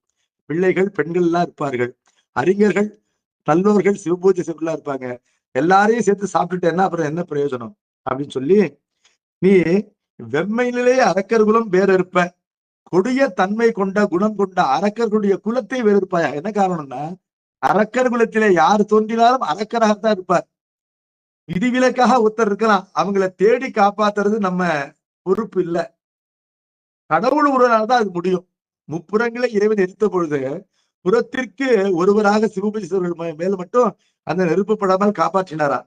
பிள்ளைகள் பெண்கள் எல்லாம் இருப்பார்கள், அறிஞர்கள் நல்லோர்கள் சிவபூஜை செய்வர்களா இருப்பாங்க. எல்லாரையும் சேர்த்து சாப்பிட்டுட்டேன்னா அப்புறம் என்ன பிரயோஜனம் அப்படின்னு சொல்லி, நீ வெம்மை நிலையை அரக்கர்களும் வேறறுப்ப, கொடிய தன்மை கொண்ட குணம் கொண்ட அரக்கர்களுடைய குலத்தை வேறுப்பாயா. என்ன காரணம்னா, அரக்கர் குலத்திலே யார் தோன்றினாலும் அரக்கராகத்தான் இருப்பார். விதிவிலக்காக ஒருத்தர் இருக்கலாம், அவங்களை தேடி காப்பாத்துறது நம்ம பொறுப்பு இல்லை. கடவுள் ஒருவரால்தான் அது முடியும். முப்புறங்களை இறைவன் எரித்த பொழுது புறத்திற்கு ஒருவராக சிவபூஜைவர்கள் மேல மட்டும் அந்த நெருப்பப்படாமல் காப்பாற்றினாரா.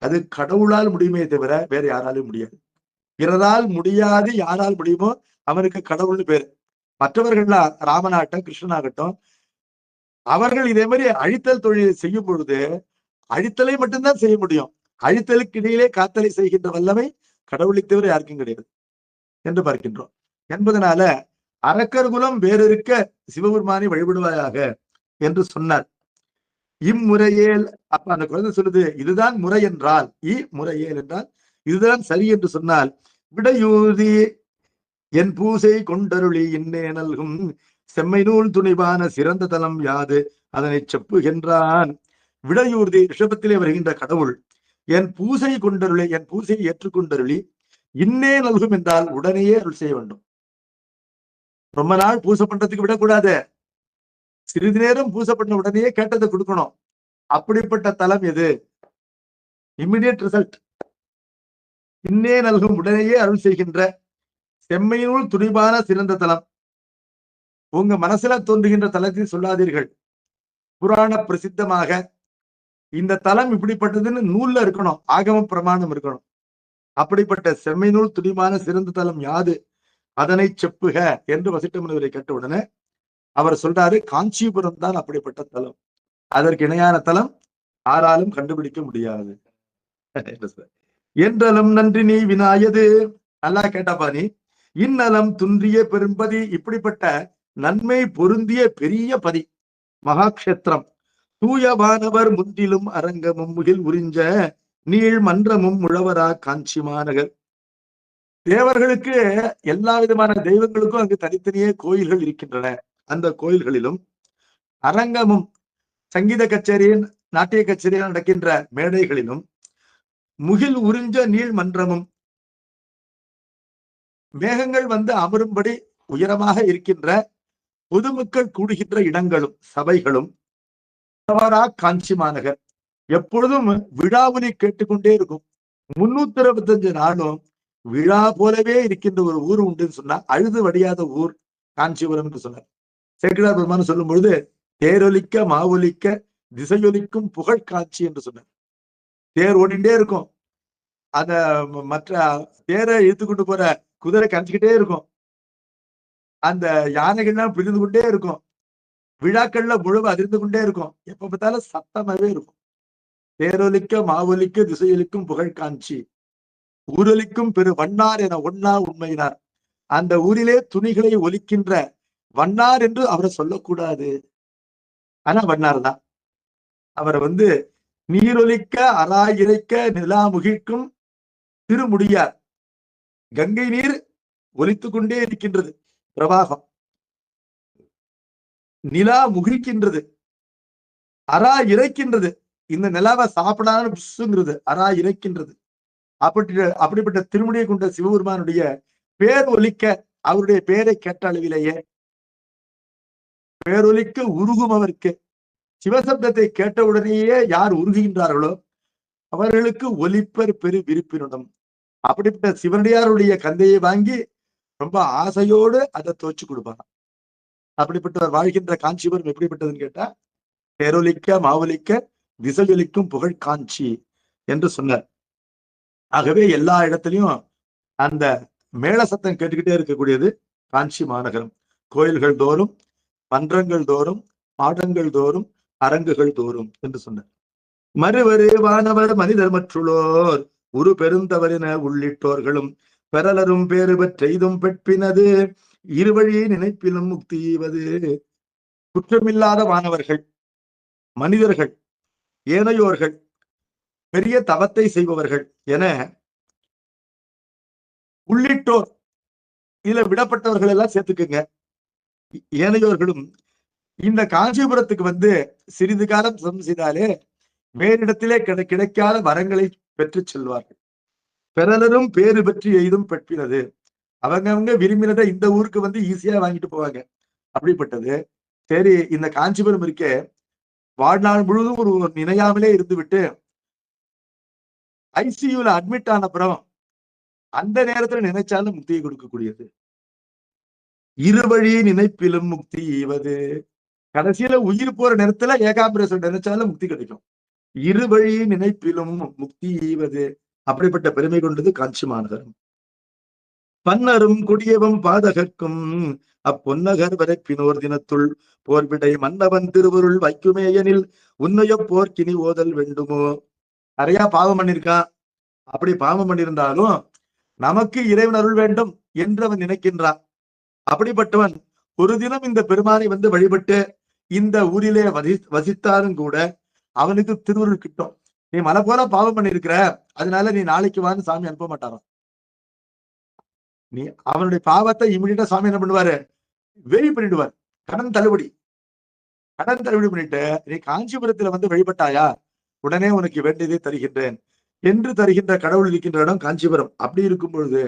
அது கடவுளால் முடியுமே தவிர வேற யாராலும் முடியாது. பிறரால் முடியாது, யாரால் முடியுமோ அவனுக்கு கடவுள்னு பேரு. மற்றவர்கள்லாம் ராமனாகட்டும் கிருஷ்ணனாகட்டும், அவர்கள் இதே மாதிரி அழித்தல் தொழிலை செய்யும் பொழுது அழித்தலை மட்டும்தான் செய்ய முடியும். அழித்தலுக்கு இடையிலே காத்தலை செய்கின்ற வல்லமை கடவுளை தவிர யாருக்கும் கிடையாது என்று பார்க்கின்றோம். என்பதனால அரக்கர் குலம் வேறிருக்க சிவபெருமானை வழிபடுவாயாக என்று சொன்னார். இம்முறையேல், அப்ப அந்த குழந்தை சொல்லுது, இதுதான் முறை என்றால், முறையேல் என்றால் இதுதான் சரி என்று சொன்னால், விடையூதி என் பூசை கொண்டருளி இன்னே நல்கும் செம்மை நூல் துணிவான சிறந்த தலம் யாது அதனை செப்புகின்றான். விடையூர்தி ரிஷபத்திலே வருகின்ற கடவுள் என் பூசை கொண்டருளி, என் பூசையை ஏற்றுக்கொண்டருளி இன்னே நல்கும் என்றால் உடனேயே அருள் செய்ய வேண்டும். ரொம்ப நாள் பூசை பண்றதுக்கு விடக்கூடாது, சிறிது நேரம் பூசை பண்ண உடனேயே கேட்டதை கொடுக்கணும். அப்படிப்பட்ட தலம் எது? Immediate result. இன்னே நல்கும், உடனேயே அருள் செய்கின்ற செம்மையினுள் துணிவான சிறந்த தலம். உங்க மனசுல தோன்றுகின்ற தலத்தில் சொல்லாதீர்கள். புராண பிரசித்தமாக இந்த தலம் இப்படிப்பட்டதுன்னு நூல்ல இருக்கணும், ஆகம பிரமாணம் இருக்கணும். அப்படிப்பட்ட செம்மை நூல் துணிவான சிறந்த தலம் யாது அதனை செப்புக என்று வசிட்ட முனிவரை கேட்ட உடனே அவர் சொல்றாரு, காஞ்சிபுரம் தான் அப்படிப்பட்ட தலம். அதற்கு இணையான தலம் யாராலும் கண்டுபிடிக்க முடியாது என்றலும் நன்றி நீ வினாயது. நல்லா கேட்டாப்பா நீ. இன்னலம் துன்றிய பெரும்பதி, இப்படிப்பட்ட நன்மை பொருந்திய பெரிய பதி மகாக்ஷேத்திரம். தூயவானவர் முன்றிலும் அரங்கமும் முகில் உறிஞ்ச நீள் மன்றமும் உழவரா காஞ்சி மாநகர். தேவர்களுக்கு எல்லா விதமான தெய்வங்களுக்கும் அங்கு தனித்தனியே கோயில்கள் இருக்கின்றன. அந்த கோயில்களிலும் அரங்கமும், சங்கீத கச்சேரியின் நாட்டிய கச்சேரியில் நடக்கின்ற மேடைகளிலும் முகில் உறிஞ்ச நீள் மன்றமும் மேகங்கள் வந்து அமரும்படி உயரமாக இருக்கின்ற பொதுமக்கள் கூடுகின்ற இடங்களும் சபைகளும் காஞ்சி மாநகர் எப்பொழுதும் விழாவொலி கேட்டுக்கொண்டே இருக்கும். 365 நாளும் விழா போலவே இருக்கின்ற ஒரு ஊர் உண்டுன்னு சொன்னா அழுது வடியாத ஊர் காஞ்சிபுரம் என்று சொன்னார். சேக்கிழார் பெருமான் சொல்லும் பொழுது தேரொலிக்க மாவொலிக்க திசையொலிக்கும் புகழ் காட்சி என்று சொன்னார். தேர் ஓடிண்டே இருக்கும், அத மற்ற தேரை இழுத்து கொண்டு போற குதிரை கணிச்சுக்கிட்டே இருக்கும், அந்த யானைகள்லாம் பிரிந்து கொண்டே இருக்கும், விழாக்கள்ல முழுவ அதிர்ந்து கொண்டே இருக்கும், எப்ப பார்த்தாலும் சத்தமாவே இருக்கும். தேரொலிக்க மாவொலிக்க திசையொலிக்கும் புகழ் காட்சி ஊரொலிக்கும் பெரு வண்ணார் என ஒன்னா உண்மையினார். அந்த ஊரிலே துணிகளை ஒலிக்கின்ற வண்ணார் என்று அவரை சொல்லக்கூடாது, ஆனா வண்ணார் தான். அவரை வந்து நீரொலிக்க அராயிரைக்க நிலா முகிழ்க்கும் திருமுடியார். கங்கை நீர் ஒலித்துக் கொண்டே இருக்கின்றது, பிரவாகம், நிலா முகிழ்க்கின்றது, அரா இறைக்கின்றது, இந்த நிலாவை சாப்பிடாத புஷுங்கிறது, அரா இறைக்கின்றது. அப்படிப்பட்ட திருமுடியை கொண்ட சிவபெருமானுடைய பேர் ஒலிக்க, அவருடைய பெயரை கேட்ட அளவிலேயே பேரொலிக்க உருகும் அவருக்கு. சிவசப்தத்தை கேட்டவுடனேயே யார் உருகுகின்றார்களோ அவர்களுக்கு ஒலிப்பர் பெரு விருப்பினும். அப்படிப்பட்ட சிவனடியாருடைய கந்தையை வாங்கி ரொம்ப ஆசையோடு அதை தோச்சு கொடுப்பாங்க. அப்படிப்பட்டவர் வாழ்கின்ற காஞ்சிபுரம் எப்படிப்பட்டதுன்னு கேட்டா பேரொலிக்க மாவொலிக்க திசையொலிக்கும் புகழ் காஞ்சி என்று சொன்னார். ஆகவே எல்லா இடத்துலையும் அந்த மேள சத்தம் கேட்டுக்கிட்டே இருக்கக்கூடியது காஞ்சி மாநகரம். கோயில்கள் தோறும், மன்றங்கள் தோறும், மாடங்கள் தோறும், அரங்குகள் தோறும் என்று சொன்னார். மறுவரு வானவர் மனிதர் மற்றுள்ளோர் உரு பெருந்தவரின உள்ளிட்டோர்களும் பெறலரும் பேறு பெற்றெய்தும் பெற்பினது இருவழி நினைப்பிலும் முக்திவது. குற்றமில்லாத வானவர்கள், மனிதர்கள், ஏனையோர்கள், பெரிய தவத்தை செய்பவர்கள் என உள்ளிட்டோர், இதுல விடப்பட்டவர்கள் எல்லாம் சேர்த்துக்குங்க, ஏனையோர்களும் இந்த காஞ்சிபுரத்துக்கு வந்து சிறிது காலம் சமம் செய்தாலே வேறிடத்திலே கிடைக்காத வரங்களை பெற்று செல்வார்கள். பெறலரும் பேறு பெற்று எய்தும் பெற்பினது. அவங்க விரும்பினதை இந்த ஊருக்கு வந்து ஈஸியா வாங்கிட்டு போவாங்க. அப்படிப்பட்டது சரி, இந்த காஞ்சிபுரம் இருக்கே வாழ்நாள் முழுவதும் ஒரு நினையாமலே இருந்து விட்டு ஐசியூல அட்மிட் ஆன அப்புறம் அந்த நேரத்துல நினைச்சாலும் முக்தியை கொடுக்கக்கூடியது. இருவழி நினைப்பிலும் முக்தி ஈவது. கடைசியில உயிர் போற நேரத்துல ஏகாம்பரேஸ்வரர் நினைச்சாலும் முக்தி கிடைக்கும். இருவழி நினைப்பிலும் முக்தி ஈவது. அப்படிப்பட்ட பெருமை கொண்டது காஞ்சி மாநகரம். பன்னரும் கொடியவம் பாதகர்க்கும் அப்பொன்னகர் வரைப்பினோர் தினத்துள் போர்விடை மன்னவன் திருவருள் வைக்குமேயனில் உன்னைய போர்க்கினி ஓதல் வேண்டுமோ. நிறைய பாவம் பண்ணிருக்கான், அப்படி பாவம் பண்ணியிருந்தாலும் நமக்கு இறைவன் அருள் வேண்டும் என்று அவன் நினைக்கின்றான். அப்படிப்பட்டவன் ஒரு தினம் இந்த பெருமானை வந்து வழிபட்டு இந்த ஊரிலே வசித்தாலும் கூட அவனுக்கு திருவருள் கிட்டும். நீ மலை போல பாவம் பண்ணிருக்கிற, அதனால நீ நாளைக்கு வான்னு சாமி அனுப்ப மாட்டாராம். நீ அவனுடைய பாவத்தை இமிடியா சாமி என்ன பண்ணுவாரு, வெறி பண்ணிடுவார். கடன் தள்ளுபடி பண்ணிட்டு நீ காஞ்சிபுரத்துல வந்து வழிபட்டாயா, உடனே உனக்கு வேண்டியதை தருகின்றேன் என்று தருகின்ற கடவுள் இருக்கின்ற இடம் காஞ்சிபுரம். அப்படி இருக்கும் பொழுது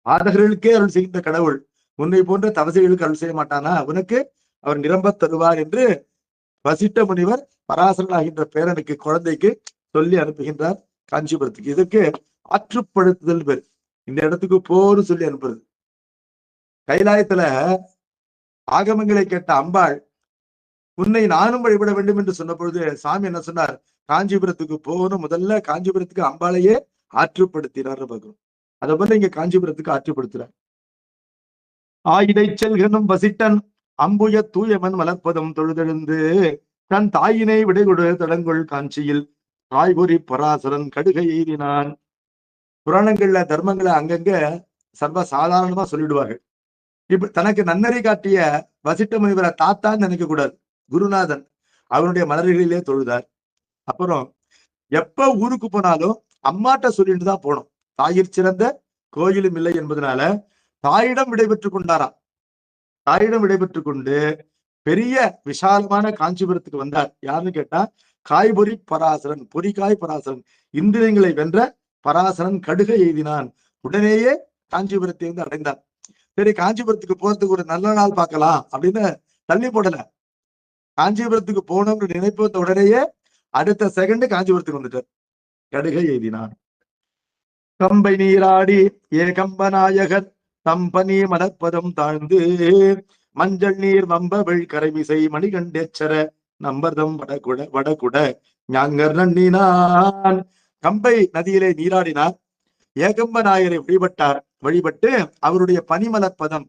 ஆதகர்களுக்கே அருள் செய்கின்ற கடவுள் உன்னை போன்ற தவசைகளுக்கு அருள் செய்ய மாட்டானா, உனக்கு அவர் நிரம்ப தருவார் என்று வசிட்ட முனிவர் பராசரன் ஆகின்ற பேரனுக்கு, குழந்தைக்கு சொல்லி அனுப்புகின்றார் காஞ்சிபுரத்துக்கு. இதற்கு ஆற்றுப்படுத்துதல் பேர். இந்த இடத்துக்கு போரு சொல்லி அனுப்புறது. கைலாயத்துல ஆகமங்களை கேட்ட அம்பாள் உன்னை நானும் வழிபட வேண்டும் என்று சொன்ன பொழுது சாமி என்ன சொன்னார், காஞ்சிபுரத்துக்கு போகணும், முதல்ல காஞ்சிபுரத்துக்கு அம்பாளையே ஆற்றுப்படுத்தினார் பார்க்கிறோம். அதை போல இங்க காஞ்சிபுரத்துக்கு ஆற்றுப்படுத்துறார். ஆயிடை செல்கனும் வசிட்டன் அம்புய தூயமன் மலர்ப்பதம் தொழுதெழுந்து தன் தாயினை விடைகொடு தடங்கொள் காஞ்சியில் தாய்பொறி பராசரன் கடுகை எய்தினான். புராணங்கள்ல தர்மங்களை அங்கங்க சர்வ சாதாரணமா சொல்லிடுவார்கள். இப்ப தனக்கு நன்னறி காட்டிய வசிட்ட முனிவரை தாத்தான்னு நினைக்க கூடாது, குருநாதன். அவனுடைய மலர்களிலே தொழுதார். அப்புறம் எப்ப ஊருக்கு போனாலும் அம்மாட்ட சொல்லிட்டு தான் போனோம். தாயிற் சிறந்த கோயிலும் இல்லை என்பதனால தாயிடம் விடைபெற்றுக் கொண்டாராம். தாயிடம் விடைபெற்றுக் கொண்டு பெரிய விசாலமான காஞ்சிபுரத்துக்கு வந்தார். யாருன்னு கேட்டா காய்பொறி பராசரன், பொறிகாய் பராசரன், இந்திரியங்களை வென்ற பராசரன் கடுகை எய்தினான். உடனேயே காஞ்சிபுரத்தை வந்து அடைந்தான். சரி, காஞ்சிபுரத்துக்கு போறதுக்கு ஒரு நல்ல நாள் பார்க்கலாம் அப்படின்னு தள்ளி போடல. காஞ்சிபுரத்துக்கு போனோம்னு நினைப்பு வந்த உடனேயே அடுத்த செகண்ட் காஞ்சிபுரத்துக்கு வந்துட்டார். கடுகை எய்தினான். கம்பை நீராடி ஏகம்பநாயகர் தம்பனி மலர்ப்பதம் தாழ்ந்து மஞ்சள் நீர் வம்பவள் கரைமிசை மணிகண்டேச்சர நம்பர்தம் வடகுட ஞாங்கர் நன்னினான். கம்பை நதியிலே நீராடினார். ஏகம்ப நாயரை வழிபட்டு அவருடைய பனிமலர் பதம்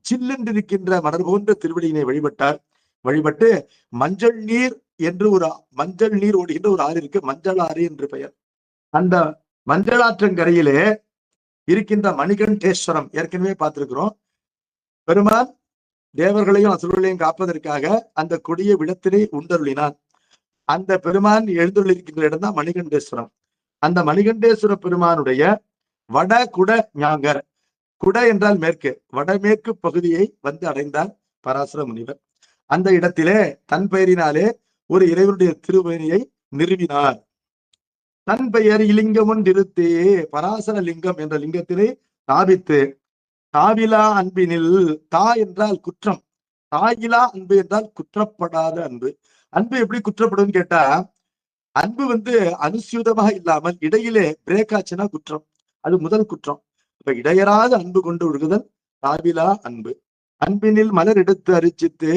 சில்லென்றிருக்கின்ற மலர் போன்ற திருவடியினை வழிபட்டு மஞ்சள் நீர் என்று மஞ்சள் நீர் ஓடுகின்ற ஒரு ஆறு இருக்கு, மஞ்சள் ஆறு என்று பெயர். அந்த மஞ்சளாற்றங்கரையிலே இருக்கின்ற மணிகண்டேஸ்வரம் ஏற்கனவே பார்த்திருக்கிறோம். பெருமான் தேவர்களையும் அசுரர்களையும் காப்பதற்காக அந்த கொடிய விடத்தினை உண்டருளினான். அந்த பெருமான் எழுந்துள்ளிருக்கின்ற இடம் தான் மணிகண்டேஸ்வரம். அந்த மணிகண்டேஸ்வர பெருமானுடைய வடகுட ஞாங்கர், குட என்றால் மேற்கு, வடமேற்கு பகுதியை வந்து அடைந்தார் பராசர முனிவர். அந்த இடத்திலே தன் பெயரினாலே ஒரு இறைவனுடைய திருமேனியை நிறுவினார். தன் பெயர் இலிங்கம் ஒன்றிருத்தே பராசர லிங்கம் என்ற லிங்கத்திலே தாபித்து, தாவிலா அன்பினில், தா என்றால் குற்றம், தாயிலா அன்பு என்றால் குற்றப்படாத அன்பு. அன்பு எப்படி குற்றப்படும் கேட்டா, அன்பு வந்து அனுசியூதமாக இல்லாமல் இடையிலே பிரேக் ஆச்சுன்னா குற்றம், அது முதல் குற்றம். இப்ப இடையராத அன்பு கொண்டு விடுகுதல் தாவிலா அன்பு. அன்பினில் மலர் எடுத்து அரிச்சித்து,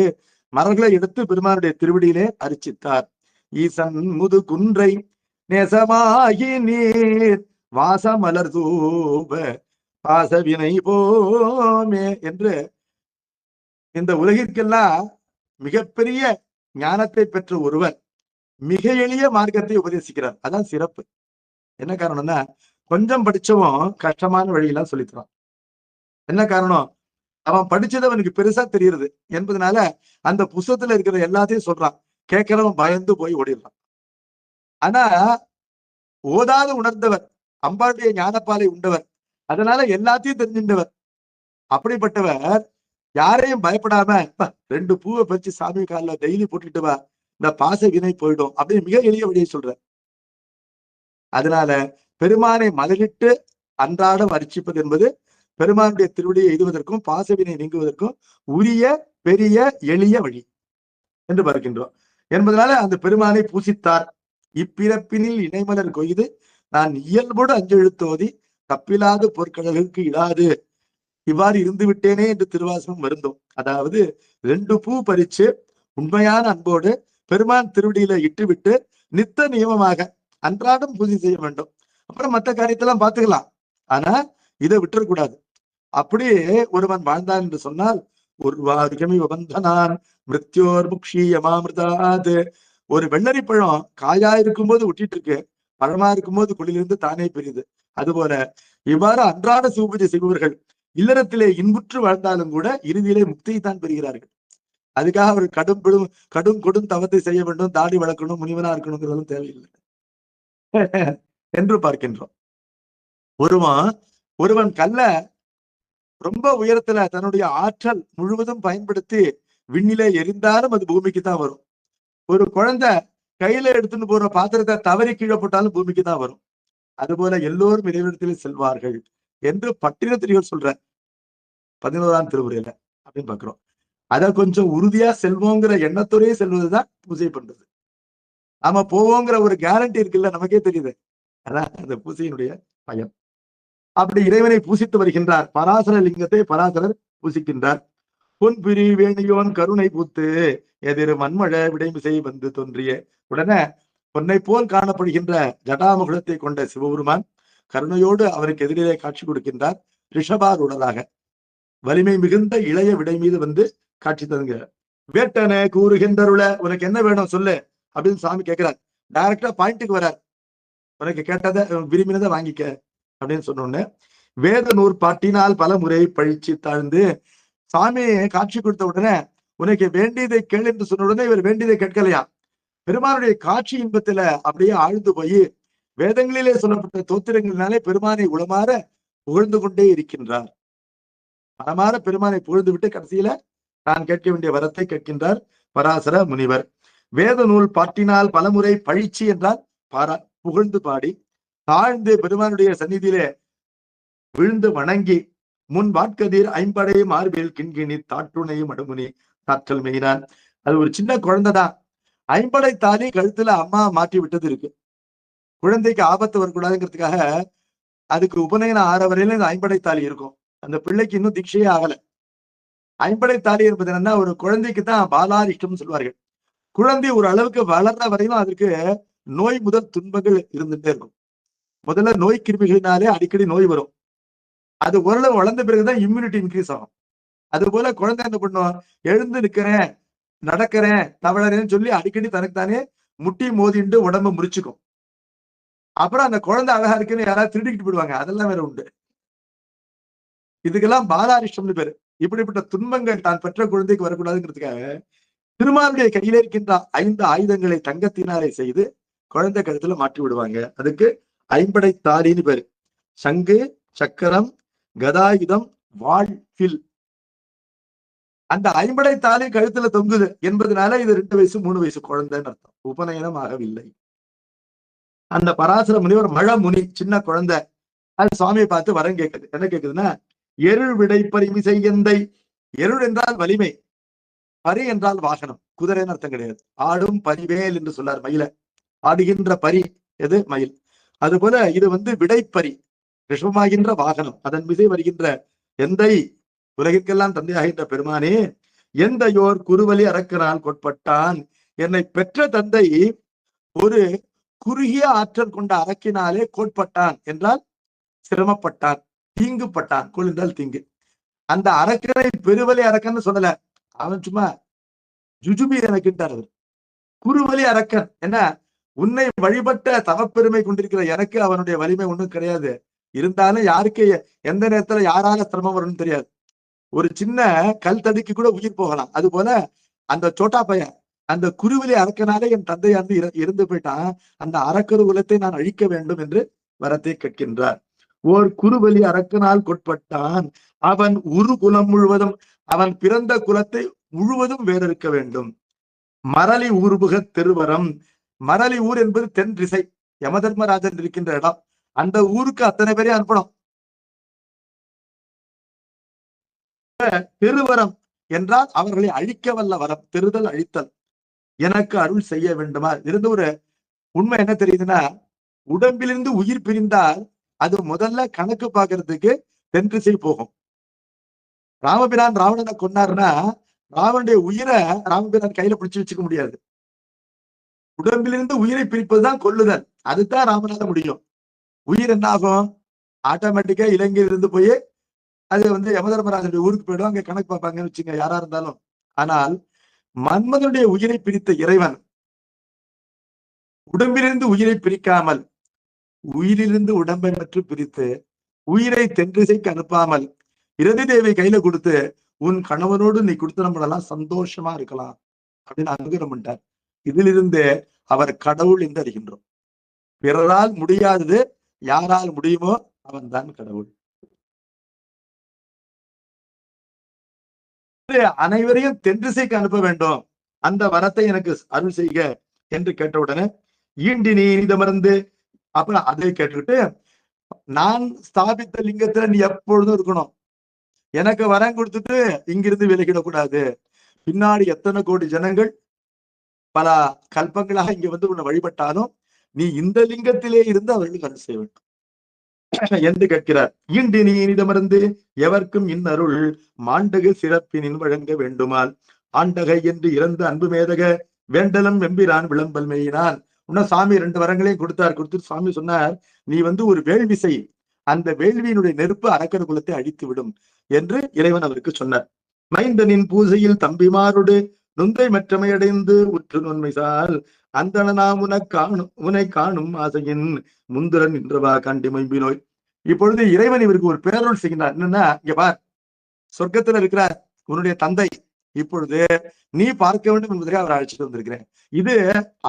மலர்களை எடுத்து பெருமானுடைய திருவடியிலே அரிச்சித்தார். ஈசன் முது குன்றை நேசமாகி நீர் வாசமலர் தூப பாசவினை போமே என்று இந்த உலகிற்கெல்லாம் மிகப்பெரிய ஞானத்தை பெற்ற ஒருவர் மிக எளிய மார்க்கத்தை உபதேசிக்கிறார். அதான் சிறப்பு. என்ன காரணம்னா, கொஞ்சம் படிச்சவன் கஷ்டமான வழியெல்லாம் சொல்லித்தரான். என்ன காரணம்? அவன் படிச்சது அவனுக்கு பெருசா தெரியுது என்பதனால அந்த புத்தகத்துல இருக்கிற எல்லாத்தையும் சொல்றான். கேட்கிறவன் பயந்து போய் ஓடிடுறான். ஆனா ஓதாது உணர்ந்தவர், அம்பாளுடைய ஞானப்பாலை உண்டவர், அதனால எல்லாத்தையும் தெரிஞ்சின்றவர், அப்படிப்பட்டவர் யாரையும் பயப்படாம 2 பூவை பறிச்சு சாமி காலில் டெய்லி போட்டுட்டு வா, இந்த பாச வினை போயிடும் அப்படின்னு மிக எளிய வழியை சொல்ற. அதனால பெருமானை மலரிட்டு அன்றாடம் அர்ச்சிப்பது என்பது பெருமானுடைய திருவடியை எய்துவதற்கும் பாசவினை நீங்குவதற்கும் உரிய பெரிய எளிய வழி என்று பார்க்கின்றோம். என்பதனால அந்த பெருமானை பூசித்தார். இப்பிறப்பினில் இணைமலர் கொய்து நான் இயல்போடு அஞ்செழுத்தோதி தப்பிலாது பொற்கடலுக்கு இடாது, இவ்வாறு இருந்து விட்டேனே என்று திருவாசகம் வருந்தோம். அதாவது 2 பூ பறிச்சு உண்மையான அன்போடு பெருமான் திருவடியில இட்டுவிட்டு நித்த நியமமாக அன்றாடம் பூஜை செய்ய வேண்டும். அப்புறம் மற்ற காரியத்தெல்லாம் பார்த்துக்கலாம். ஆனா இதை விட்டுறக்கூடாது. அப்படியே ஒருவன் வாழ்ந்தான் என்று சொன்னால் ஒருவாருகமி வபந்தனான் மிருத்யோர் முக்ஷியமாமிருதாது. ஒரு வெள்ளரி பழம் காயா இருக்கும்போது ஒட்டிட்டு இருக்கு, பழமா இருக்கும்போது குளிலிருந்து தானே பெரியுது. அதுபோல இவ்வாறு அன்றாட சிவபூஜை செய்பவர்கள் இல்லறத்திலே இன்புற்று வாழ்ந்தாலும் கூட இறுதியிலே முக்தியை தான் பெறுகிறார்கள். அதுக்காக அவர் கடும் கொடும் தவத்தை செய்ய வேண்டும், தாடி வளர்க்கணும், முனிவனா இருக்கணுங்கிறதும் தேவையில்லை என்று பார்க்கின்றோம். ஒருவன் கல்ல ரொம்ப உயரத்துல தன்னுடைய ஆற்றல் முழுவதும் பயன்படுத்தி விண்ணிலே எரிந்தாலும் அது பூமிக்கு தான் வரும். ஒரு குழந்தை கையில எடுத்துன்னு போற பாத்திரத்தை தவறி கீழே போட்டாலும் பூமிக்கு தான் வரும். அதுபோல எல்லோரும் இறைவனிடத்திலே செல்வார்கள் என்று பட்டினத்திரிகள் சொல்ற 11ஆம் திருமுறையில அப்படின்னு பாக்குறோம். அத கொஞ்சம் உறுதியா செல்வோங்கிற எண்ணத்தோடய செல்வதுதான் பூஜை பண்றது. நாம போவோங்கிற ஒரு கேரண்டி இருக்குல்ல, நமக்கே தெரியுது. அதான் அந்த பூஜையினுடைய பயன். அப்படி இறைவனை பூசித்து வருகின்றார். பராசர லிங்கத்தை பராசரர் பூசிக்கின்றார். பொன் பிரி வேணியோன் கருணை பூத்து எதிர் மண்மழ விடைமிசை வந்து தோன்றிய உடனே பொன்னை போல் காணப்படுகின்ற ஜடாமுகுலத்தை கொண்ட சிவபெருமான் கருணையோடு அவருக்கு எதிரிலே காட்சி கொடுக்கின்றார். ரிஷபார் உடலாக வலிமை மிகுந்த இளைய விடை மீது வந்து காட்சி தருகிறார். வேட்டனை கூறுகின்றருள, உனக்கு என்ன வேணும் சொல்லு அப்படின்னு சாமி கேட்கிறார். டைரக்டா பாயிண்ட்டுக்கு வரார். உனக்கு கேட்டதை விரும்பினதை வாங்கிக்க அப்படின்னு சொன்னோன்னு வேத நூற்பாட்டினால் பல முறை பழிச்சு தாழ்ந்து சாமி காட்சி கொடுத்த உடனே உனக்கு வேண்டியதை கேள் என்று சொன்ன உடனே இவர் வேண்டியதை கேட்கலையா. பெருமானுடைய காட்சி இன்பத்துல அப்படியே ஆழ்ந்து போய் வேதங்களிலே சொல்லப்பட்ட தோத்திரங்களினாலே பெருமானை உளமாற புகழ்ந்து கொண்டே இருக்கின்றார். மனமாற பெருமானை புகழ்ந்து விட்டு கடைசியில தான் கேட்க வேண்டிய வரத்தை கேட்கின்றார் பராசர முனிவர். வேத நூல் பாட்டினால் பலமுறை பழிச்சி என்றால் புகழ்ந்து பாடி தாழ்ந்து பெருமானுடைய சந்நிதியிலே விழுந்து வணங்கி முன் வாட்கதிர் ஐம்படை மார்பில் கிண்கிணி தாட்டுணையும் அடுமுனி தாற்றல் மெய்னான். அது ஒரு சின்ன குழந்தைதான். ஐம்படை தாலி கழுத்துல அம்மா மாற்றி விட்டது இருக்கு. குழந்தைக்கு ஆபத்து வரக்கூடாதுங்கிறதுக்காக அதுக்கு உபநயனம் ஆற வரையில இந்த ஐம்படை தாலி இருக்கும். அந்த பிள்ளைக்கு இன்னும் தீட்சையே ஆகல. ஐம்படை தாலி என்பது என்னன்னா, ஒரு குழந்தைக்கு தான் பாலாரிஷ்டம் சொல்வார்கள். குழந்தை ஒரு அளவுக்கு வளர்ற வரையிலும் அதற்கு நோய் முதல் துன்பங்கள் இருந்துட்டே இருக்கும். முதல்ல நோய் கிருமிகளினாலே அடிக்கடி நோய் வரும். அது ஓரளவு வளர்ந்த பிறகுதான் இம்யூனிட்டி இன்க்ரீஸ் ஆகும். அது போல குழந்தை என்ன பண்ணும், எழுந்து நிக்கிறேன், நடக்கிறேன், தவழறேன்னு சொல்லி அடிக்கடி தனக்குத்தானே முட்டி மோதிண்டு உடம்பு முறிச்சுக்கும். அப்புறம் அந்த குழந்தை அழகா இருக்குன்னு யாராவது திருடிக்கிட்டு போயிடுவாங்க. அதெல்லாம் வேற உண்டு. இதுக்கெல்லாம் பாலாரிஷ்டம்னு பேரு. இப்படிப்பட்ட துன்பங்கள் தான் பெற்ற குழந்தைக்கு வரக்கூடாதுங்கிறதுக்காக திருமாலுடைய கையில இருக்கின்ற 5 ஆயுதங்களை தங்கத்தினாலே செய்து குழந்தை கழுத்துல மாற்றி விடுவாங்க. அதுக்கு ஐம்படை தாலின்னு பேரு. சங்கு, சக்கரம், கதாயுதம், வாழ், வில். அந்த ஐம்படை தாலி கழுத்துல தொங்குது என்பதனால இது 2 வயசு 3 வயசு குழந்தைன்னு அர்த்தம். உபநயனம் ஆகவில்லை. அந்த பராசர முனிவர் மழ முனி, சின்ன குழந்தை. அது சுவாமியை பார்த்து வரம் கேட்குது. என்ன கேட்குதுன்னா, எருள் விடை பரிமிசை எந்தை. எருள் என்றால் வலிமை, பரி என்றால் வாகனம். குதிரைன்னு அர்த்தம் கிடையாது. ஆடும் பரிவேல் என்று சொல்லார் மயில. ஆடுகின்ற பரி எது? மயில். அது போல இது விடைப்பரி, ரிஷபமாகின்ற வாகனம். அதன் மிசை வருகின்ற எந்தை, உலகிற்கெல்லாம் தந்தையாகின்ற பெருமானே, எந்தையோர் குறுவலி அரக்கனால் கொட்பட்டான். என்னை பெற்ற தந்தை ஒரு குறுகிய ஆற்றல் கொண்ட அரக்கினாலே கோட்பட்டான் என்றால் சிரமப்பட்டான், தீங்குப்பட்டான். கோல் என்றால் தீங்கு. அந்த அரக்கனை பெருவலி அரக்கன்னு சொல்லல, அவன் சும்மா ஜுஜுபி எனக்குன்றார் அவர். குறுவலி அரக்கன் என்ன, உன்னை வழிபட்ட தவப்பெருமை கொண்டிருக்கிற எனக்கு அவனுடைய வலிமை ஒண்ணும் கிடையாது. இருந்தாலும் யாருக்கு எந்த நேரத்துல யாரால சிரமம் வரும்னு தெரியாது. ஒரு சின்ன கல் தடுக்கி கூட உயிர் போகலாம். அது போல அந்த சோட்டா பையன் அந்த குருவிலை அரக்கனாலே என் தந்தை இறந்து போயிட்டான். அந்த அரக்கரு குலத்தை நான் அழிக்க வேண்டும் என்று வரத்தை கேட்கின்றார். ஓர் குருவலி அரக்கனால் கொட்பட்டான். அவன் உரு குலம் முழுவதும், அவன் பிறந்த குலத்தை முழுவதும் வேறறுக்க வேண்டும். மரளி ஊர்புக திருவரம். மரளி ஊர் என்பது தென் திசை, யமதர்மராஜன் இருக்கின்ற இடம். அந்த ஊருக்கு அத்தனை பேரையும் அனுப்பணும். திருவரம் என்றால் அவர்களை அழிக்க வல்ல வரம். தெருதல், அழித்தல். எனக்கு அருள் செய்ய வேண்டுமா இருந்து ஒரு உண்மை என்ன தெரியுதுன்னா, உடம்பிலிருந்து உயிர் பிரிந்தால் அது முதல்ல கணக்கு பார்க்கறதுக்கு தென் திசை போகும். ராமபிரான் ராவணனை கொன்னாருன்னா ராவனுடைய உயிரை ராமபிரான் கையில பிடிச்சு வச்சுக்க முடியாது. உடம்பிலிருந்து உயிரை பிரிப்பதுதான் கொல்லுதல். அதுதான் ராமனால முடியும். உயிர் என்ன ஆகும், ஆட்டோமேட்டிக்கா இலங்கையிலிருந்து போய் அது யமதர்மராஜனுடைய ஊருக்கு போயிடும். அங்க கணக்கு பார்ப்பாங்கன்னு வச்சுங்க, யாரா இருந்தாலும். ஆனால் மன்மதனுடைய உயிரை பிரித்த இறைவன் உடம்பிலிருந்து உயிரை பிரிக்காமல், உயிரிலிருந்து உடம்பை பற்றி பிரித்து உயிரை தென்திசைக்கு அனுப்பாமல் இரதி தேவை கையில கொடுத்து, உன் கணவனோடு நீ கொடுத்து நம்மளெல்லாம் சந்தோஷமா இருக்கலாம் அப்படின்னு அனுகிரகம் பண்ணிட்டார். இதிலிருந்து அவர் கடவுள் என்று அறிகின்றோம். பிறரால் முடியாதது யாரால் முடியுமோ அவன் தான் கடவுள். அனைவரையும் தென்திசைக்கு அனுப்ப வேண்டும், அந்த வரத்தை எனக்கு அருள் செய்க என்று கேட்டவுடனே ஈண்டி நீ இனிதமர்ந்து, அப்புறம் அதை கேட்டுக்கிட்டு, நான் ஸ்தாபித்த லிங்கத்துல நீ எப்பொழுதும் இருக்கணும், எனக்கு வரம் கொடுத்துட்டு இங்கிருந்து விலகிடக்கூடாது. பின்னாடி எத்தனை கோடி ஜனங்கள் பல கல்பங்களாக இங்க உன்னை வழிபட்டாலும் நீ இந்த லிங்கத்திலே இருந்து அவர்களுக்கு அருள் செய்ய வேண்டும் என்று கேட்கிறார். ஈண்டி நீ இனிதமர்ந்து எவர்க்கும் இன்னருள் மாண்டகு சிறப்பினின் வழங்க வேண்டுமால் ஆண்டகை என்று இறந்து அன்பு மேதக வேண்டலம் வெம்பிரான் விளம்பல் மேயினான். இன்னும் சாமி 2 வரங்களையும் கொடுத்துட்டு சாமி சொன்னார், நீ ஒரு வேள்வி செய், அந்த வேள்வியினுடைய நெருப்பு அரக்கர் குலத்தை அழித்து விடும் என்று இறைவன் அவருக்கு சொன்னார். மைந்தனின் பூசையில் தம்பிமாரோடு நுந்தை மற்றமை அடைந்து உற்று நுண்மைசால் அந்தனாம் உனை காணும் ஆசையின் முந்திரன் நின்றவா காண்டி மைம்பி நோய். இப்பொழுது இறைவன் இவருக்கு ஒரு பேரருள் செய்கிறார். என்னன்னா, இங்க பார், சொர்க்கத்துல இருக்கிறார் உன்னுடைய தந்தை, இப்பொழுது நீ பார்க்க வேண்டும் என்பதற்கு அவர் அழைச்சிட்டு வந்திருக்கிறேன். இது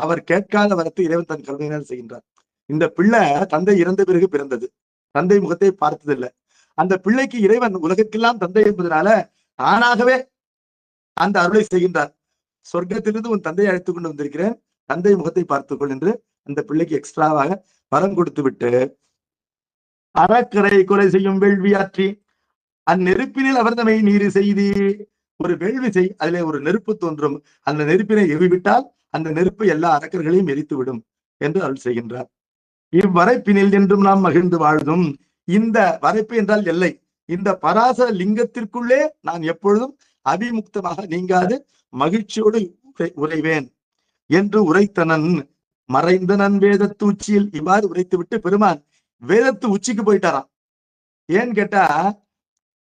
அவர் கேட்காத வரத்தை இறைவன் தன் கருணையினால் செய்கின்றார். இந்த பிள்ளை தந்தை இறந்த பிறகு பிறந்தது, தந்தை முகத்தை பார்த்ததில்லை. அந்த பிள்ளைக்கு இறைவன் உலகத்திற்கெல்லாம் தந்தை என்பதனால தானாகவே அந்த அருளை செய்கின்றார். சொர்க்கத்திலிருந்து உன் தந்தையை அழைத்துக் கொண்டு வந்திருக்கிறேன், தந்தை முகத்தை பார்த்துக்கொள் என்று அந்த பிள்ளைக்கு எக்ஸ்ட்ராவாக வரம் கொடுத்து விட்டு அறக்கரை கொலை செய்யும் வேள்வி ஆற்றி அந்நெருப்பினில் அவர்தமை நீர் செய்தி. ஒரு வேள்வி செய், அதிலே ஒரு நெருப்பு தோன்றும், அந்த நெருப்பினை எவிவிட்டால் அந்த நெருப்பு எல்லா அரக்கர்களையும் எரித்து விடும் என்று அருள் செய்கின்றார். இவ்வரைப்பினில் என்றும் நாம் மகிழ்ந்து வாழ்ந்தும். இந்த வரைப்பு என்றால் எல்லை, இந்த பராசர லிங்கத்திற்குள்ளே நான் எப்பொழுதும் அபிமுக்தமாக நீங்காது மகிழ்ச்சியோடு உரைவேன் என்று உரைத்தனன். மறைந்தனன் வேதத்து உச்சியில். இவ்வாறு உரைத்து விட்டு பெருமான் வேதத்து உச்சிக்கு போயிட்டாராம். ஏன்னு கேட்டா,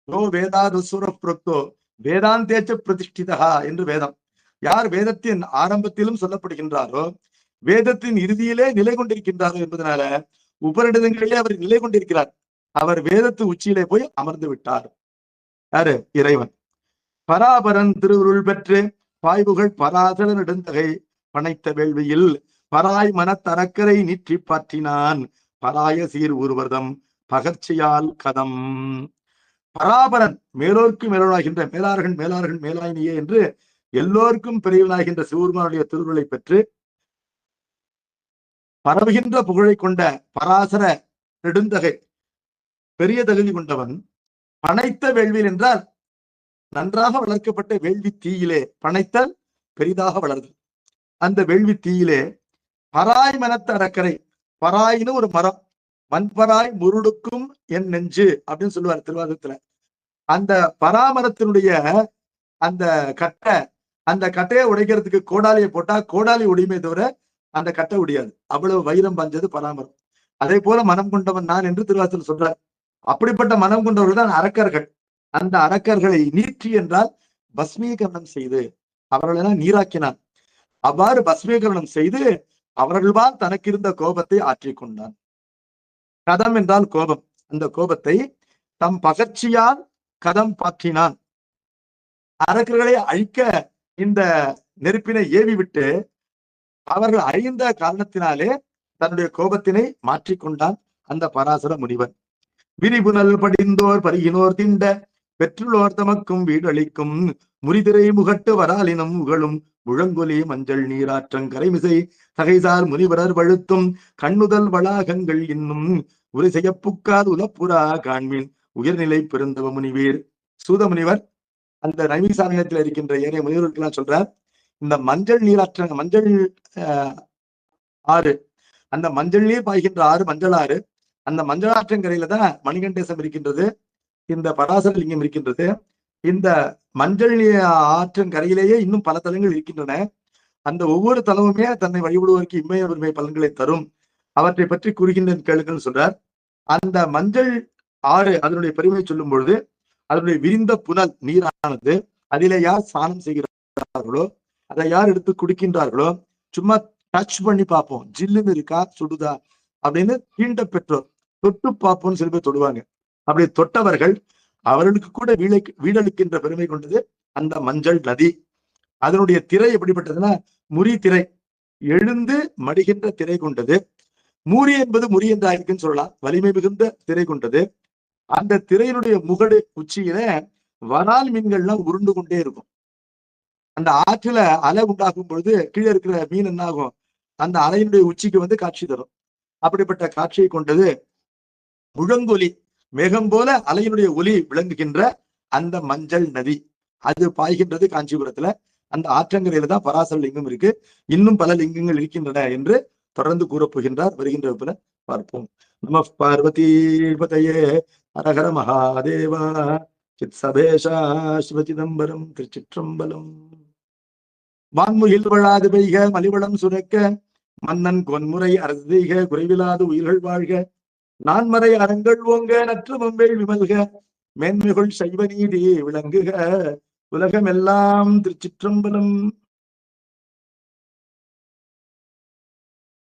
ஓ வேதாதுசுர புரோக்தோ வேதாந்தேச்ச பிரதிஷ்டிதா என்று வேதம். யார் வேதத்தின் ஆரம்பத்திலும் சொல்லப்படுகின்றாரோ, வேதத்தின் இறுதியிலே நிலை கொண்டிருக்கின்றாரோ என்பதனால உபரிடங்களிலே அவர் நிலை கொண்டிருக்கிறார். அவர் வேதத்து உச்சியிலே போய் அமர்ந்து விட்டார். யாரு? இறைவன். பராபரன் திருவுருள் பெற்று பாய்வுகள் பராசர நெடுந்தகை பனைத்த வேள்வியில் பராய் மனத்தரக்கரை நீற்றி பாற்றினான் பராய சீர் ஊர்வர்தம் பகர்ச்சியால் கதம். பராபரன் மேலோர்க்கு மேலோனாகின்ற மேலார்கள் மேலார்கள் மேலாயினியே என்று எல்லோருக்கும் பெரியவனாகின்ற சிவபெருமானுடைய திருவுருளை பெற்று பரவுகின்ற புகழை கொண்ட பராசர நெடுந்தகை பெரிய தகுதி கொண்டவன் பனைத்த வேள்வியில் என்றால் நன்றாக வளர்க்கப்பட்ட வேள்வி தீயிலே, பனைத்தல் பெரிதாக வளருதல், அந்த வேள்வி தீயிலே பராய் மனத்த அறக்கரை. பராயின்னு ஒரு மரம், வன்பராய் முருடுக்கும் என் நெஞ்சு அப்படின்னு சொல்லுவார் திருவாசகத்துல. அந்த பராமரத்தினுடைய அந்த கட்டை, அந்த கட்டையை உடைக்கிறதுக்கு கோடாலியை போட்டா கோடாலி உடையுமே தவிர அந்த கட்டை உடையாது. அவ்வளவு வைரம் பாஞ்சது பராமரம். அதே போல மனம் கொண்டவன் நான் என்று திருவாசகத்தில் சொல்றார். அப்படிப்பட்ட மனம் கொண்டவர்கள் தான் அரக்கர்கள். அந்த அரக்கர்களை நீற்றி என்றால் பஸ்மீகரணம் செய்து அவர்களெல்லாம் நீராக்கினான். அவ்வாறு பஸ்மீகரணம் செய்து அவர்கள்தான் தனக்கு இருந்த கோபத்தை ஆற்றிக்கொண்டான். கதம் என்றால் கோபம். அந்த கோபத்தை தம் பகர்ச்சியால் கதம் பாற்றினான். அரக்கர்களை அழிக்க இந்த நெருப்பினை ஏவி விட்டு அவர்கள் அழிந்த காரணத்தினாலே தன்னுடைய கோபத்தினை மாற்றிக்கொண்டான் அந்த பராசர முனிவன். விரிபுனல் படிந்தோர் பருகினோர் திண்ட பெற்றுள்ளோர் தமக்கும் வீடளிக்கும் முறிதிரை முகட்டு வராலினம் உகளும் முழங்கொலி மஞ்சள் நீராற்றங்கரைமிசை தகைசார் முனிவரர் வழுத்தும் கண்ணுதல் வளாகங்கள் இன்னும் உரை செய்யப்புக்கார் உலப்புறா காண்மின் உயர்நிலை பெருந்தவ முனிவீர். சூத முனிவர் அந்த நைமிசாரண்யத்தில் இருக்கின்ற ஏனைய முனிவர்களுக்கெல்லாம் சொல்றார், இந்த மஞ்சள் நீராற்ற மஞ்சள் ஆறு, அந்த மஞ்சள் நீர் பாய்கின்ற ஆறு மஞ்சள் ஆறு, அந்த மஞ்சள் ஆற்றங்கரையில தான் மணிகண்டேசம் இருக்கின்றது, இந்த பராசர லிங்கம் இருக்கின்றது. இந்த மஞ்சள் ஆற்றங்கரையிலேயே இன்னும் பல தலங்கள் இருக்கின்றன. அந்த ஒவ்வொரு தலமுமே தன்னை வழிபடுவதற்கு இம்மைய உரிமை பலன்களை தரும். அவற்றை பற்றி கூறுகின்ற கேளுங்கன்னு சொல்றார். அந்த மஞ்சள் ஆறு அதனுடைய பெருமையை சொல்லும் பொழுது அதனுடைய விரிந்த புனல் நீரானது, அதிலே யார் ஸ்நானம் செய்கிறார்களோ, அதை யார் எடுத்து குடிக்கின்றார்களோ, சும்மா டச் பண்ணி பார்ப்போம், ஜில்லுன்னு இருக்கா சுடுதா அப்படின்னு தீண்ட பெற்றோர் தொட்டு பார்ப்போம்னு சில பேர் தொடுவாங்க. அப்படி தொட்டவர்கள் அவர்களுக்கு கூட வீடளிக்கின்ற பெருமை கொண்டது அந்த மஞ்சள் நதி. அதனுடைய திரை எப்படிப்பட்டதுன்னா முறி திரை, எழுந்து மடிகின்ற திரை கொண்டது. மூரி என்பது முறி என்ற ஆயிருக்குன்னு சொல்லலாம், வலிமை மிகுந்த திரை கொண்டது. அந்த திரையினுடைய முகடு உச்சியில வரால் மீன்கள்லாம் உருண்டு கொண்டே இருக்கும். அந்த ஆற்றுல அலை உண்டாகும் பொழுது கீழே இருக்கிற மீன் என்ன ஆகும், அந்த அலையினுடைய உச்சிக்கு வந்து காட்சி தரும். அப்படிப்பட்ட காட்சியை கொண்டது முழங்கொலி, மேகம் போல அலையினுடைய ஒலி விளங்குகின்ற அந்த மஞ்சள் நதி. அது பாய்கின்றது காஞ்சிபுரத்துல. அந்த ஆற்றங்கரையில தான் பராசர லிங்கம் இருக்கு. இன்னும் பல லிங்கங்கள் இருக்கின்றன என்று தொடர்ந்து கூறப்போகின்றார். வருகின்ற வகுப்புல பார்ப்போம். நம பார்வதி பதையே ஹரஹர மகாதேவா. சித் சபேஷா சிவசிதம்பரம். திருச்சிற்றம்பலம். வான்முகில் வழாது பெய்க மலிவளம் சுரக்க மன்னன் கொன்முறை அரசு செய்க குறைவிலாது உயிர்கள் வாழ்க நான்மறை அறங்கள் ஓங்க நற்றுமம் வேள்வி மல்க மேன்மைகள் சைவ நீதி விளங்குக உலகமெல்லாம். திருச்சிற்றம்பலம்.